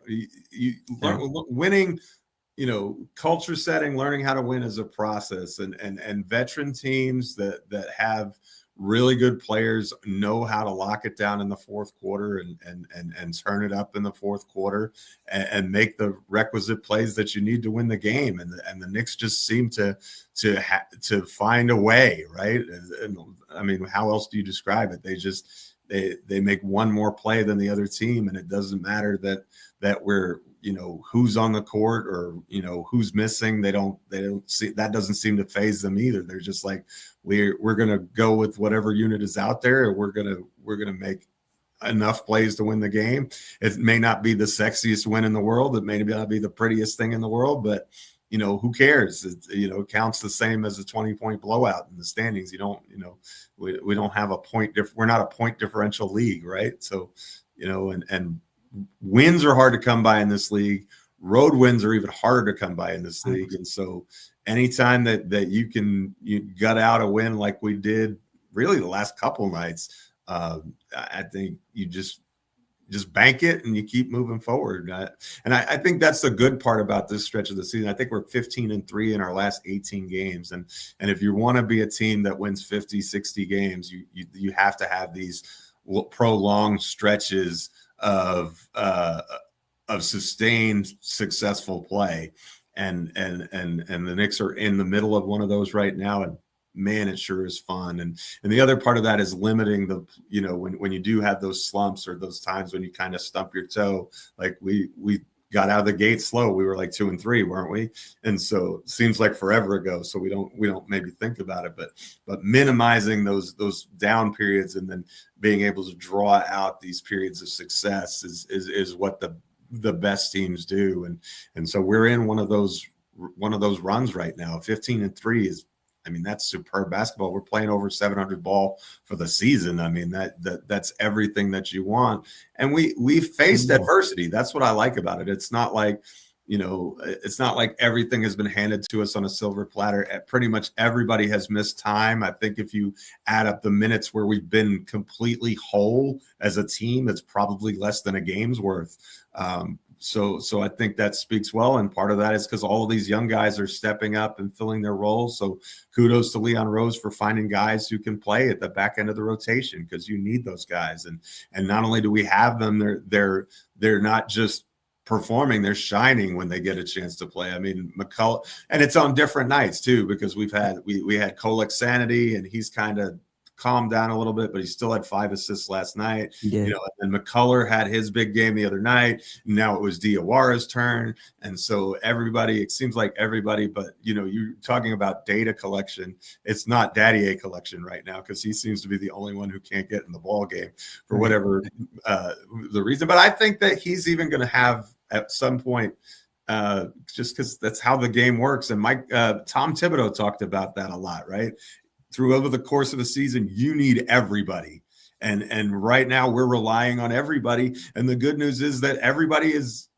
Winning, you know, culture setting, learning how to win is a process, and veteran teams that have really good players know how to lock it down in the fourth quarter and turn it up in the fourth quarter and make the requisite plays that you need to win the game. And the Knicks just seem to find a way, right? And I mean, how else do you describe it? They make one more play than the other team, and it doesn't matter that we're, you know, who's on the court or, you know, who's missing. They don't see, that doesn't seem to phase them either. They're just like, we're going to go with whatever unit is out there, and we're going to make enough plays to win the game. It may not be the sexiest win in the world. It may not be the prettiest thing in the world, but you know, who cares? It counts the same as a 20-point blowout in the standings. You don't, you know, we don't have a point we're not a point differential league, right? So, you know, and wins are hard to come by in this league. Road wins are even harder to come by in this league. And so anytime that you gut out a win like we did really the last couple nights, I think you just bank it and you keep moving forward. And I think that's the good part about this stretch of the season. I think we're 15-3 in our last 18 games. And if you want to be a team that wins 50, 60 games, you have to have these prolonged stretches of sustained successful play. And the Knicks are in the middle of one of those right now. And man, it sure is fun. And the other part of that is limiting the, you know, when you do have those slumps or those times when you kind of stump your toe, like we got out of the gate slow. We were like 2-3, weren't we? And so it seems like forever ago. So we don't maybe think about it, but minimizing those down periods and then being able to draw out these periods of success is what the best teams do. And so we're in one of those runs right now. 15-3 is, I mean, that's superb basketball. We're playing over 700 ball for the season. I mean, that's everything that you want. And we faced adversity. That's what I like about it. It's not like, you know, it's not like everything has been handed to us on a silver platter. Pretty much everybody has missed time. I think if you add up the minutes where we've been completely whole as a team, it's probably less than a game's worth. So I think that speaks well. And part of that is because all of these young guys are stepping up and filling their roles. So kudos to Leon Rose for finding guys who can play at the back end of the rotation, because you need those guys. And not only do we have them, they're not just performing, they're shining when they get a chance to play. I mean, McCullough, and it's on different nights too, because we had Kolek Sanity, and he's kind of calmed down a little bit, but he still had 5 assists last night. Yeah. You know, and McCullough had his big game the other night. Now it was Diawara's turn. And so it seems like everybody, but you know, you're talking about data collection. It's not Daddy A collection right now, because he seems to be the only one who can't get in the ball game for whatever the reason. But I think that he's even going to have at some point, just because that's how the game works. And Tom Thibodeau talked about that a lot, right? Over the course of the season, you need everybody. And right now we're relying on everybody. And the good news is that everybody is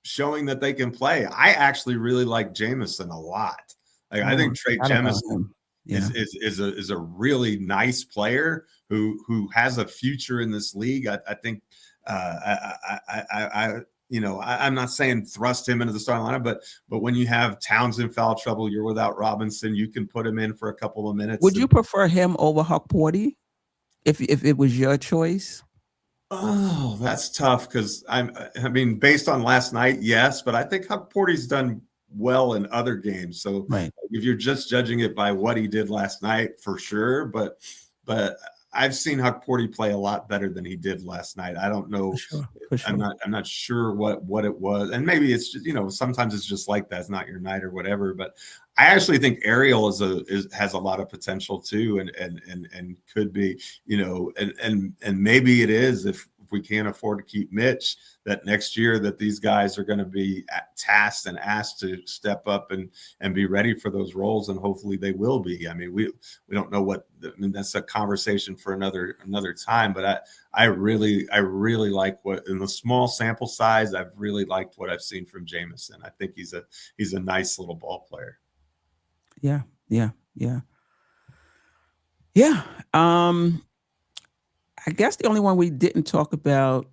showing that they can play. I actually really like Jamison a lot. Like, I think Trey Jamison is a really nice player who has a future in this league. I think you know, I'm not saying thrust him into the starting lineup, but when you have Towns in foul trouble, you're without Robinson, you can put him in for a couple of minutes. Would you prefer him over Huck Porty if it was your choice? Oh, that's tough, because I mean, based on last night, yes, but I think Huck Porty's done well in other games. So if you're just judging it by what he did last night, for sure, but I've seen Huck Porty play a lot better than he did last night. I don't know. For sure. I'm not sure what it was, and maybe it's just, sometimes it's just like that. It's not your night or whatever. But I actually think Ariel has a lot of potential too, and could be, and maybe it is if we can't afford to keep Mitch, that next year that these guys are going to be tasked and asked to step up and be ready for those roles, and hopefully they will be. I mean, we don't know that's a conversation for another time, but I really like what, in the small sample size, I've really liked what I've seen from Jamison. I think he's a nice little ball player. Yeah. I guess the only one we didn't talk about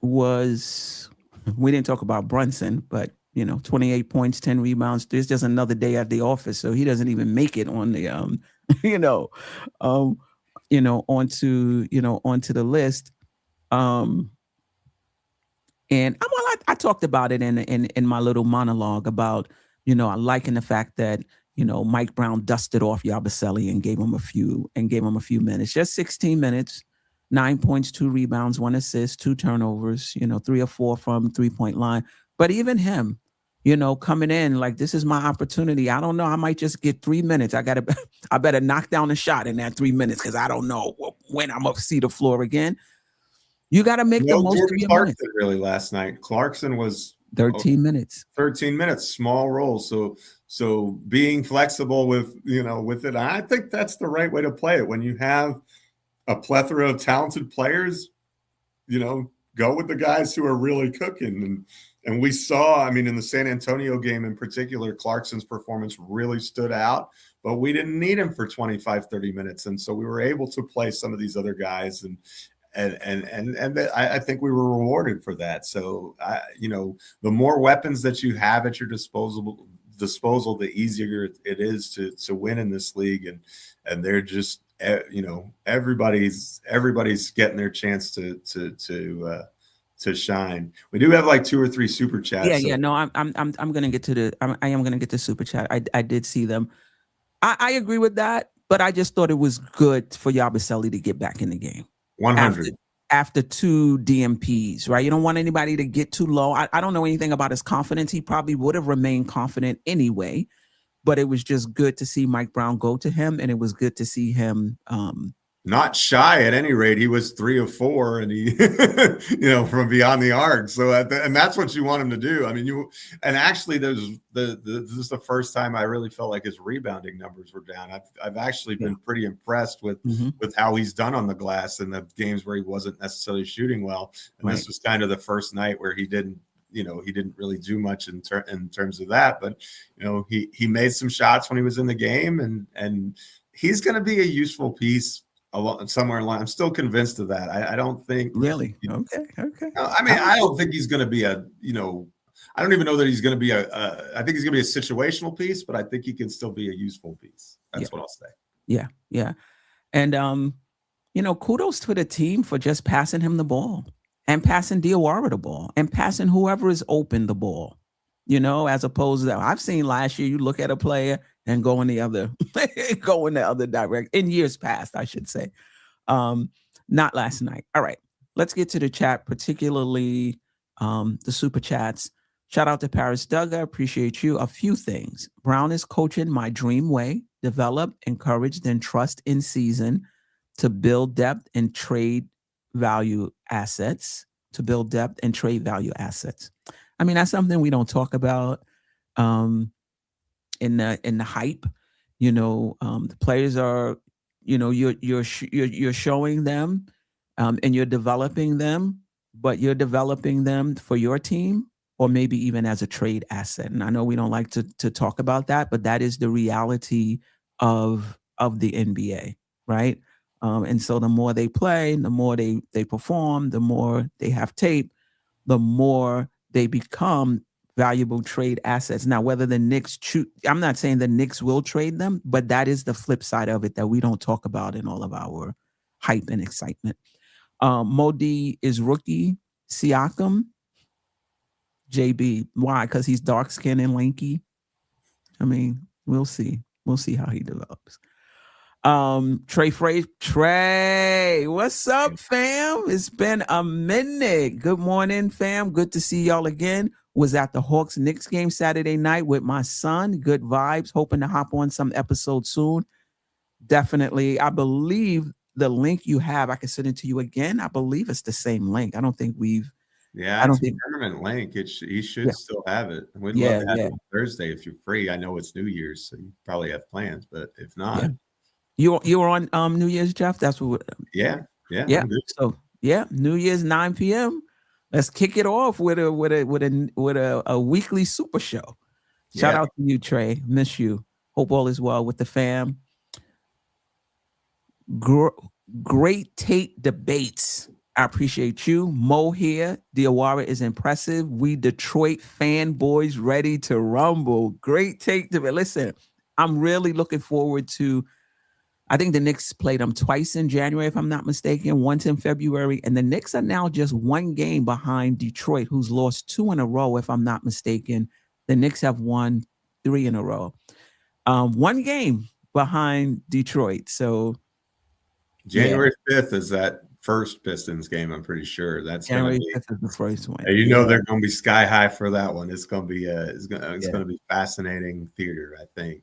was, we didn't talk about Brunson, but 28 points, 10 rebounds. There's just another day at the office, so he doesn't even make it on the onto the list. And I talked about it in my little monologue about I liking the fact that Mike Brown dusted off Yabusele and gave him a few minutes, just 16 minutes, 9 points, 2 rebounds, 1 assist, 2 turnovers, 3 or 4 from 3-point line. But even him, coming in like, this is my opportunity. I don't know. I might just get 3 minutes. I better knock down a shot in that 3 minutes, because I don't know when I'm up to see the floor again. You got to make the most of your minutes. Really last night, Clarkson was 13 minutes. 13 minutes, small roles. So being flexible with it, I think that's the right way to play it. When you have a plethora of talented players, go with the guys who are really cooking. And we saw, in the San Antonio game in particular, Clarkson's performance really stood out, but we didn't need him for 25, 30 minutes. And so we were able to play some of these other guys, and I think we were rewarded for that. So, the more weapons that you have at your disposal, the easier it is to win in this league. And they're just, everybody's getting their chance to shine. We do have like 2 or 3 super chats. Yeah. No, I'm gonna get to I am gonna get to super chat. I did see them. I agree with that, but I just thought it was good for Yabusele to get back in the game. 100 after 2 DMPs, right? You don't want anybody to get too low. I don't know anything about his confidence. He probably would have remained confident anyway, but it was just good to see Mike Brown go to him, and it was good to see him not shy. At any rate, he was 3 of 4, and he from beyond the arc. So and that's what you want him to do. Actually, this is the first time I really felt like his rebounding numbers were down. I've actually been pretty impressed with how he's done on the glass in the games where he wasn't necessarily shooting well. And This was kind of the first night where he didn't really do much in terms of that. But he made some shots when he was in the game, and he's going to be a useful piece somewhere in line. I'm still convinced of that. I don't think really. Okay. I don't think he's going to be I don't even know that he's going to be I think he's going to be a situational piece, but I think he can still be a useful piece. That's what I'll say. Yeah. And kudos to the team for just passing him the ball, and passing Diawara the ball, and passing whoever is open the ball. As opposed to, I've seen last year, you look at a player and go in the other direction. In years past, I should say. Not last night. All right, let's get to the chat, particularly the super chats. Shout out to Paris Duggar. Appreciate you. A few things. Brown is coaching my dream way. Develop, encourage, then trust in season to build depth and trade value assets. That's something we don't talk about in the hype. The players are, you're showing them and you're developing them, but you're developing them for your team, or maybe even as a trade asset. And I know we don't like to talk about that, but that is the reality of the NBA, right? And so the more they play, the more they perform, the more they have tape, the more they become valuable trade assets. Now, whether the Knicks choose, I'm not saying the Knicks will trade them, but that is the flip side of it that we don't talk about in all of our hype and excitement. Modi is rookie. Siakam, JB. Why? Because he's dark skinned and lanky. We'll see. We'll see how he develops. Trey, what's up, fam? It's been a minute. Good morning, fam. Good to see y'all again. Was at the Hawks Knicks game Saturday night with my son. Good vibes. Hoping to hop on some episode soon. Definitely. I believe the link you have, I can send it to you again. I believe it's the same link. I don't think we've. Yeah, I don't it's a think tournament link. He should still have it. We'd love Yeah, to have yeah. it on Thursday if you're free. I know it's New Year's, so you probably have plans, but if not, You were on New Year's, Jeff. That's what. yeah. Yeah. I'm good. So New Year's 9 p.m. Let's kick it off with a weekly super show. Shout Yeah. out to you, Trey. Miss you. Hope all is well with the fam. Great take debates. I appreciate you. Mo here. Diawara is impressive. We Detroit fanboys ready to rumble. Great take debate. Listen, I'm really looking forward to. I think the Knicks played them twice in January, if I'm not mistaken, once in February. And the Knicks are now just one game behind Detroit, who's lost 2 in a row, if I'm not mistaken. The Knicks have won 3 in a row. One game behind Detroit. So January 5th is that first Pistons game, I'm pretty sure. That's January going to be 5th is the first one. you know they're going to be sky high for that one. It's going to be it's going to be fascinating theater, I think.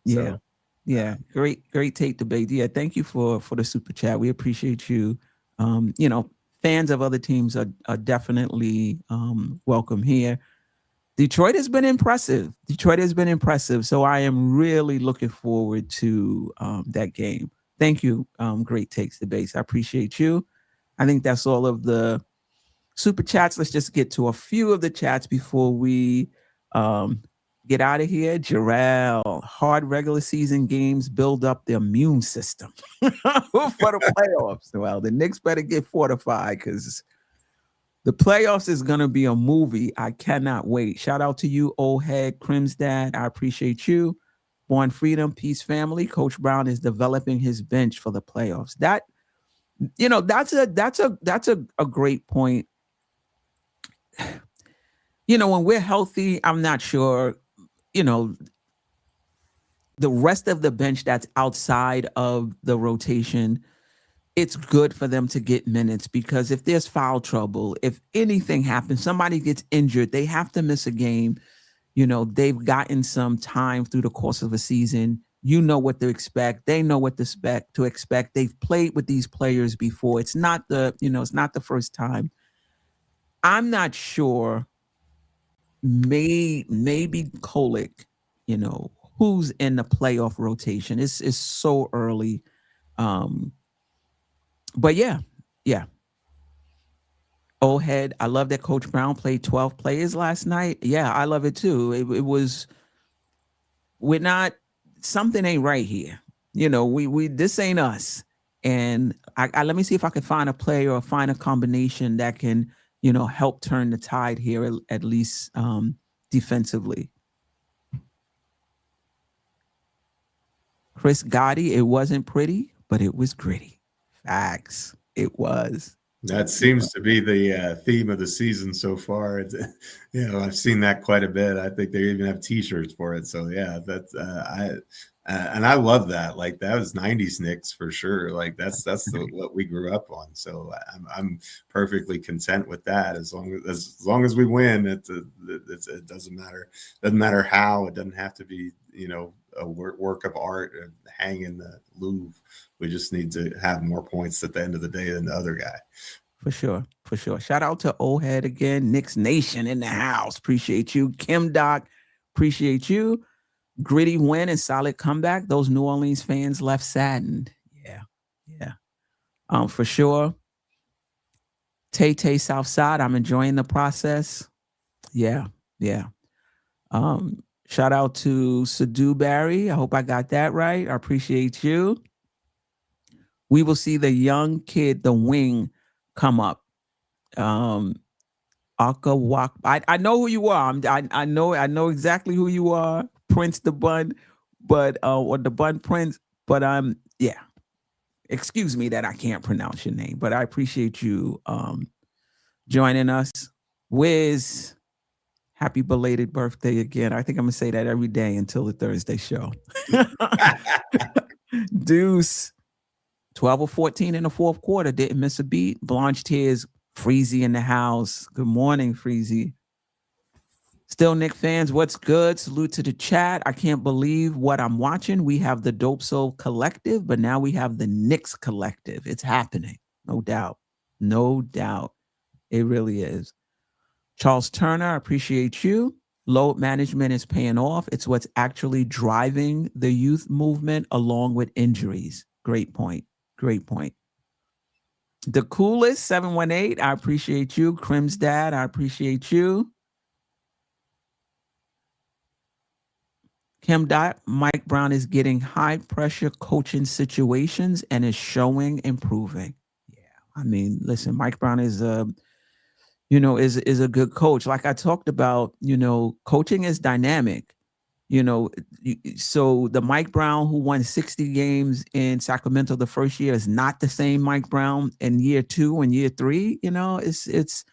So, Yeah. Great take debate. Yeah, thank you for the super chat. We appreciate you. Fans of other teams are definitely welcome here. Detroit has been impressive. So I am really looking forward to that game. Thank you. Great takes debates. I appreciate you. I think that's all of the super chats. Let's just get to a few of the chats before we get out of here. Jerrell, hard regular season games build up the immune system for the playoffs. Well, the Knicks better get fortified because the playoffs is going to be a movie. I cannot wait. Shout out to you, old head Crim's dad. I appreciate you. Born Freedom, Peace Family. Coach Brown is developing his bench for the playoffs. That's a great point. When we're healthy, I'm not sure, the rest of the bench that's outside of the rotation, it's good for them to get minutes because if there's foul trouble, if anything happens, somebody gets injured, they have to miss a game. They've gotten some time through the course of a season. You know what to expect. They know what to expect. They've played with these players before. It's not the first time. I'm not sure. Maybe Kolick, who's in the playoff rotation. It's so early. But yeah. Old head, I love that Coach Brown played 12 players last night. Yeah, I love it too. Something ain't right here. This ain't us. And I let me see if I can find a player or find a combination that can, help turn the tide here, at least defensively. Chris Gotti, it wasn't pretty, but it was gritty. Facts. It was. That seems to be the theme of the season so far. I've seen that quite a bit. I think they even have T-shirts for it. So yeah, that's and I love that. Like that was '90s Knicks for sure. Like that's what we grew up on. So I'm perfectly content with that. As long as we win, it doesn't matter. Doesn't matter how. It doesn't have to be a work of art hang in the Louvre. We just need to have more points at the end of the day than the other guy. For sure. Shout out to old head again. Knicks Nation in the house. Appreciate you. Kim Doc, appreciate you. Gritty win and solid comeback. Those New Orleans fans left saddened. Yeah. For sure. Tay Southside, I'm enjoying the process. Yeah. Shout out to Sadu Barry. I hope I got that right. I appreciate you. We will see the young kid, the wing, come up. Aka Wak. I know who you are. I know exactly who you are. Prince the Bun, but or the Bun Prince. But yeah. Excuse me that I can't pronounce your name, but I appreciate you joining us. Wiz, happy belated birthday again. I think I'm gonna say that every day until the Thursday show. Deuce, 12 or 14 in the fourth quarter. Didn't miss a beat. Blanche Tears, Freezy in the house. Good morning, Freezy. Still Knick fans, what's good? Salute to the chat. I can't believe what I'm watching. We have the Dope Soul Collective, but now we have the Knicks Collective. It's happening. No doubt. No doubt. It really is. Charles Turner, I appreciate you. Load management is paying off. It's what's actually driving the youth movement along with injuries. Great point. Great point. The coolest 718, I appreciate you. Crim's dad, I appreciate you. Kim Dot, Mike Brown is getting high pressure coaching situations and is showing improving. Yeah, I mean, listen, Mike Brown is a good coach. Like I talked about, coaching is dynamic. So the Mike Brown who won 60 games in Sacramento the first year is not the same Mike Brown in year 2 and year 3. This is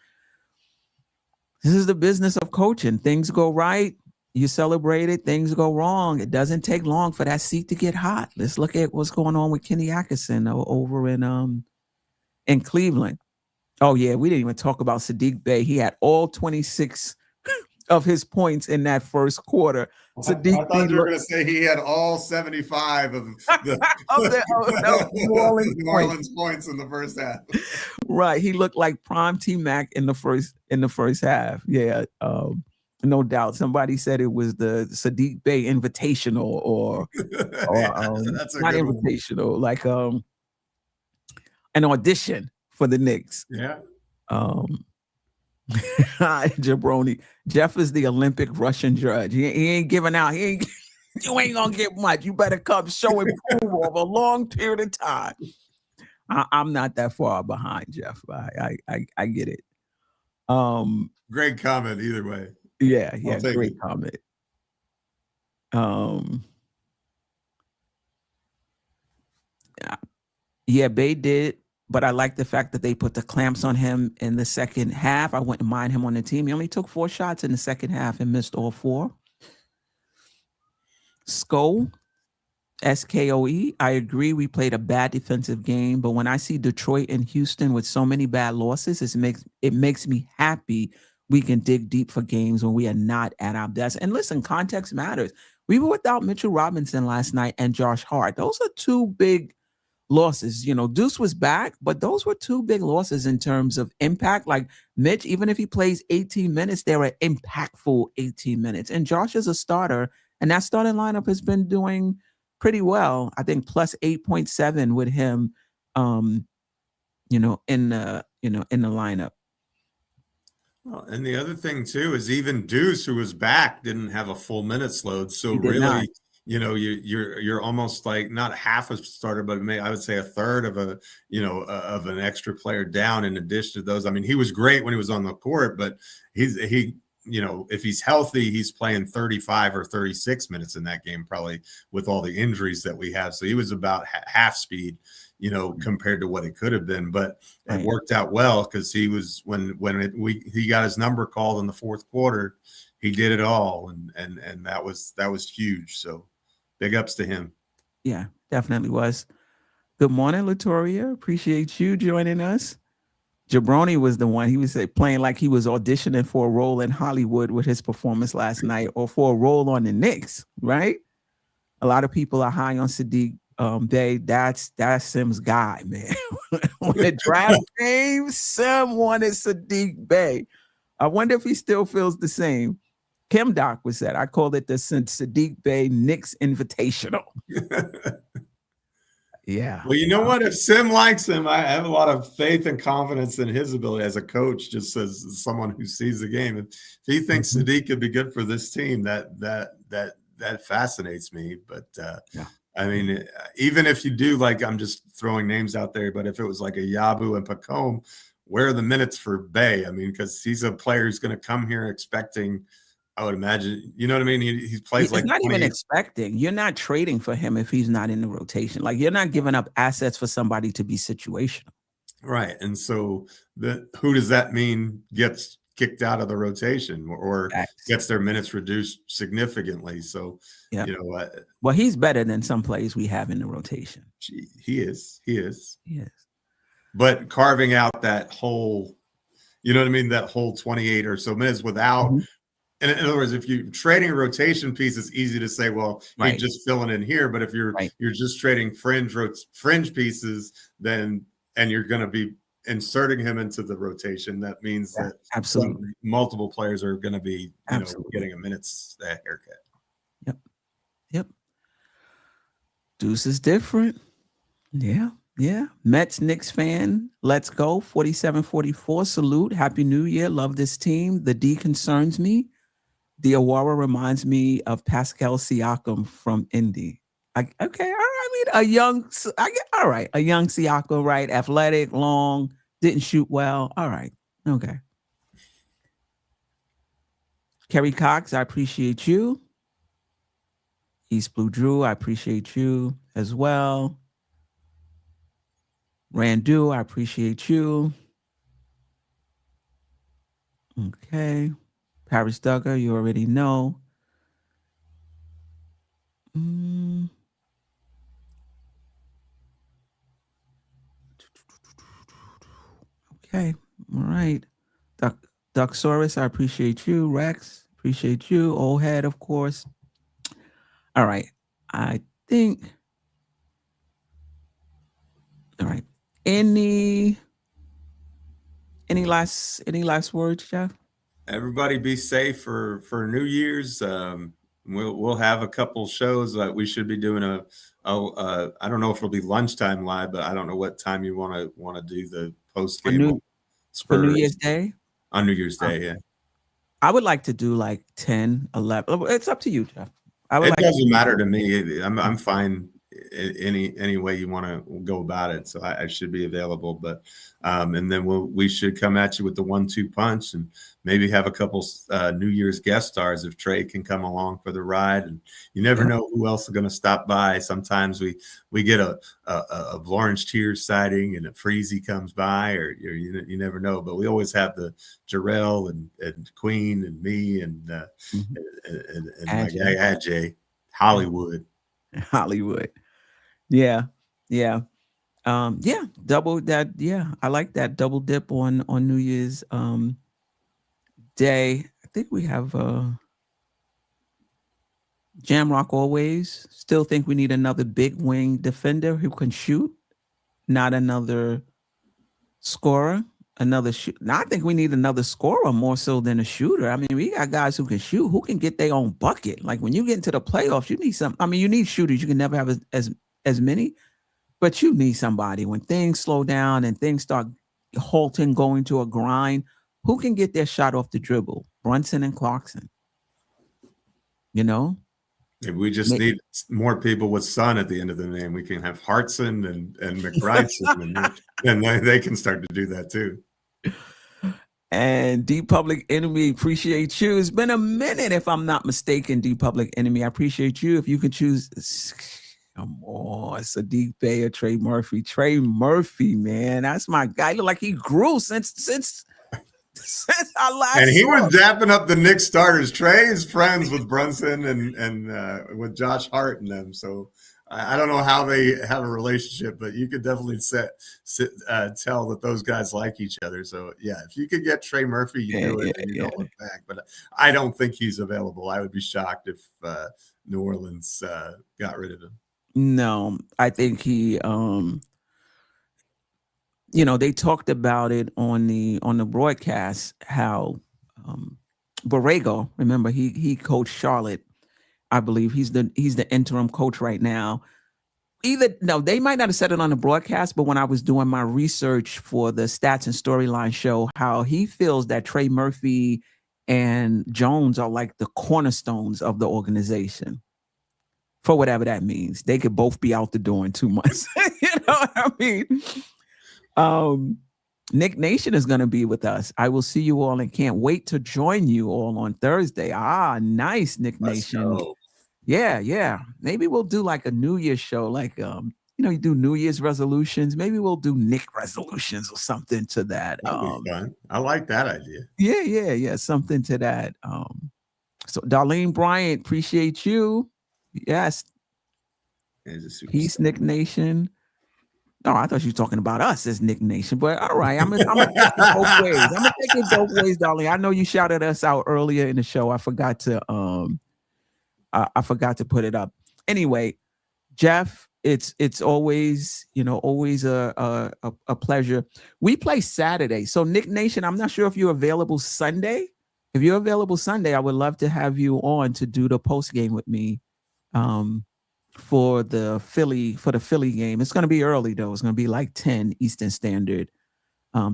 the business of coaching. Things go right, you celebrate it. Things go wrong. It doesn't take long for that seat to get hot. Let's look at what's going on with Kenny Atkinson over in Cleveland. Oh yeah, we didn't even talk about Sadiq Bey. He had all 26 of his points in that first quarter. Sadiq I thought you were going to say he had all 75 of the New Orleans points in the first half. Right, he looked like prime T-Mac in the first half. Yeah, no doubt. Somebody said it was the Sadiq Bey Invitational, or that's not invitational, like an audition for the Knicks. Yeah. Jabroni. Jeff is the Olympic Russian judge. He ain't giving out. You ain't gonna get much. You better come show approval of a long period of time. I'm not that far behind, Jeff. I get it. Great comment either way. Yeah, great comment. Yeah, Bay did. But I like the fact that they put the clamps on him in the second half. I wouldn't mind him on the team. He only took 4 shots in the second half and missed all 4. Skoe, SKOE, I agree we played a bad defensive game, but when I see Detroit and Houston with so many bad losses, it makes me happy we can dig deep for games when we are not at our best. And listen, context matters. We were without Mitchell Robinson last night and Josh Hart. Those are 2 big losses. Deuce was back, but those were 2 big losses in terms of impact. Like Mitch, even if he plays 18 minutes, they're an impactful 18 minutes. And Josh is a starter, and that starting lineup has been doing pretty well. I think plus 8.7 with him, in the lineup. Well, and the other thing too is even Deuce, who was back, didn't have a full minutes load. So really, you're almost like not half a starter, but I would say a third of of an extra player down in addition to those. I mean, he was great when he was on the court, but if he's healthy, he's playing 35 or 36 minutes in that game, probably with all the injuries that we have. So he was about half speed, compared to what it could have been, but it worked out well because he was he got his number called in the fourth quarter, he did it all. And that was huge. So big ups to him. Yeah, definitely was. Good morning, Latoria. Appreciate you joining us. Jabroni was the one. He was playing like he was auditioning for a role in Hollywood with his performance last night, or for a role on the Knicks, right? A lot of people are high on Sadiq Bey. That's Sim's guy, man. When the draft came, Sim wanted Sadiq Bey. I wonder if he still feels the same. Kim Doc was that. I called it the Sadiq Bey Knicks Invitational. Yeah. Well, you know what? If Sim likes him, I have a lot of faith and confidence in his ability as a coach, just as someone who sees the game. If he thinks Sadiq could be good for this team, that fascinates me. But I mean, even if you do, like, I'm just throwing names out there, but if it was like a Yabu and Pacome, where are the minutes for Bey? I mean, because he's a player who's going to come here expecting, I would imagine, you know what I mean? He plays like not even expecting. You're not trading for him if he's not in the rotation. Like, you're not giving up assets for somebody to be situational. Right. And so who does that mean gets kicked out of the rotation or Facts. gets their minutes reduced significantly. So, Yep. you know, Well, he's better than some players we have in the rotation. he is. Yes. But carving out that whole, you know what I mean, that whole 28 or so minutes without, in other words, if you're trading a rotation piece, it's easy to say, well, he's just filling in here. But if you're just trading fringe pieces, then and you're going to be inserting him into the rotation, that means that absolutely multiple players are going to be getting a minutes haircut. Yep. Deuce is different. Yeah. Mets, Knicks fan. Let's go. 47-44. Salute. Happy New Year. Love this team. The D concerns me. Diawara reminds me of Pascal Siakam from Indy. Okay. All right. I mean, a young Siakam, right? Athletic, long, didn't shoot well. All right. Okay. Kerry Cox, I appreciate you. East Blue Drew, I appreciate you as well. Randu, I appreciate you. Okay. Paris Duggar, you already know. Okay. All right. Ducksaurus, I appreciate you. Rex, appreciate you. Old head, of course. All right. I think. All right. Any last words, Jeff? Everybody be safe for New Year's. We'll have a couple shows that we should be doing I don't know if it'll be lunchtime live, but I don't know what time you want to do the post game for New Year's Day. On New Year's Day, yeah. I would like to do like 10, 11. It's up to you, Jeff. It doesn't matter to me. I'm fine any way you want to go about it. So I should be available, but and then we should come at you with the 1-2 punch and maybe have a couple New Year's guest stars if Trey can come along for the ride. And you never know who else is going to stop by. Sometimes we get a Lawrence Tears sighting and a Freezy comes by, or you never know. But we always have the Jerrell and Queen and me and my guy Ajay, Hollywood. Yeah. Double that. Yeah, I like that double dip on New Year's Day. I think we have Jamrock always. Still think we need another big wing defender who can shoot, not another scorer. Another shoot. Now, I think we need another scorer more so than a shooter. I mean, we got guys who can shoot, who can get their own bucket. Like when you get into the playoffs, you need some. I mean, you need shooters. You can never have as many, but you need somebody when things slow down and things start halting, going to a grind. Who can get their shot off the dribble? Brunson and Clarkson. You know. Maybe we just need more people with Son at the end of the name. We can have Hartson and McBrideson, and they can start to do that too. And D Public Enemy, appreciate you. It's been a minute, if I'm not mistaken, D Public Enemy. I appreciate you. If you can choose, come on, Sadiq Bey or Trey Murphy. Trey Murphy, man, that's my guy. Look like he grew since our last. And he was dapping up the Knicks starters. Trey is friends with Brunson and with Josh Hart and them. So I don't know how they have a relationship, but you could definitely tell that those guys like each other. So yeah, if you could get Trey Murphy, you do it and you don't look back. But I don't think he's available. I would be shocked if New Orleans got rid of him. No, I think he. They talked about it on the broadcast how Borrego, remember he coached Charlotte. I believe he's the interim coach right now. They might not have said it on the broadcast, but when I was doing my research for the Stats and Storyline show, how he feels that Trey Murphy and Jones are like the cornerstones of the organization. For whatever that means. They could both be out the door in 2 months. You know what I mean? Knick Nation is going to be with us. I will see you all and can't wait to join you all on Thursday. Nice, Knick Nation. Let's go. Yeah. Maybe we'll do like a New Year's show, like you do New Year's resolutions. Maybe we'll do Knick resolutions or something to that. That'd be fun. I like that idea. Yeah, something to that. So Darlene Bryant, appreciate you. Yes. Peace, Knick Nation. No, I thought you were talking about us as Knick Nation, but all right, I'm gonna take it both ways. I'm gonna take it both ways, Darlene. I know you shouted us out earlier in the show. I forgot to put it up. Anyway, Geoff, it's always, always a pleasure. We play Saturday. So Knick Nation, I'm not sure if you're available Sunday. If you're available Sunday, I would love to have you on to do the post game with me for the Philly game. It's going to be early though. It's going to be like 10 Eastern Standard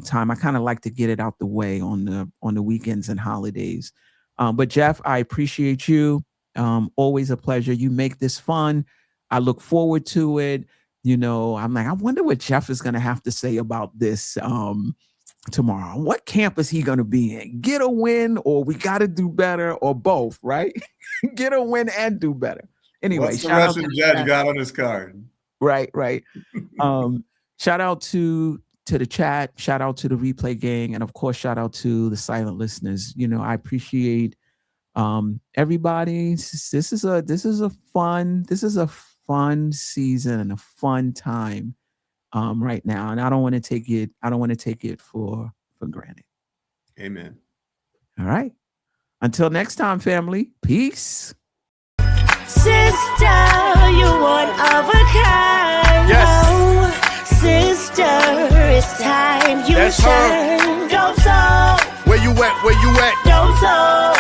time. I kind of like to get it out the way on the weekends and holidays. But Geoff, I appreciate you. Always a pleasure. You make this fun. I look forward to it. I'm like, I wonder what Geoff is going to have to say about this tomorrow. What camp is he going to be in? Get a win, or we got to do better, or both, right? Get a win and do better. Anyway, what's the Russian judge got on his card? Right. Shout out to the chat. Shout out to the replay gang, and of course, shout out to the silent listeners. I appreciate everybody. This is a fun season and a fun time right now, and I don't want to take it for granted. Amen. All right, until next time, family. Peace. Sister, you're one of a kind. Yes. Oh, sister, it's time you That's her. shine. Dope Soul. Where you at? Dope Soul.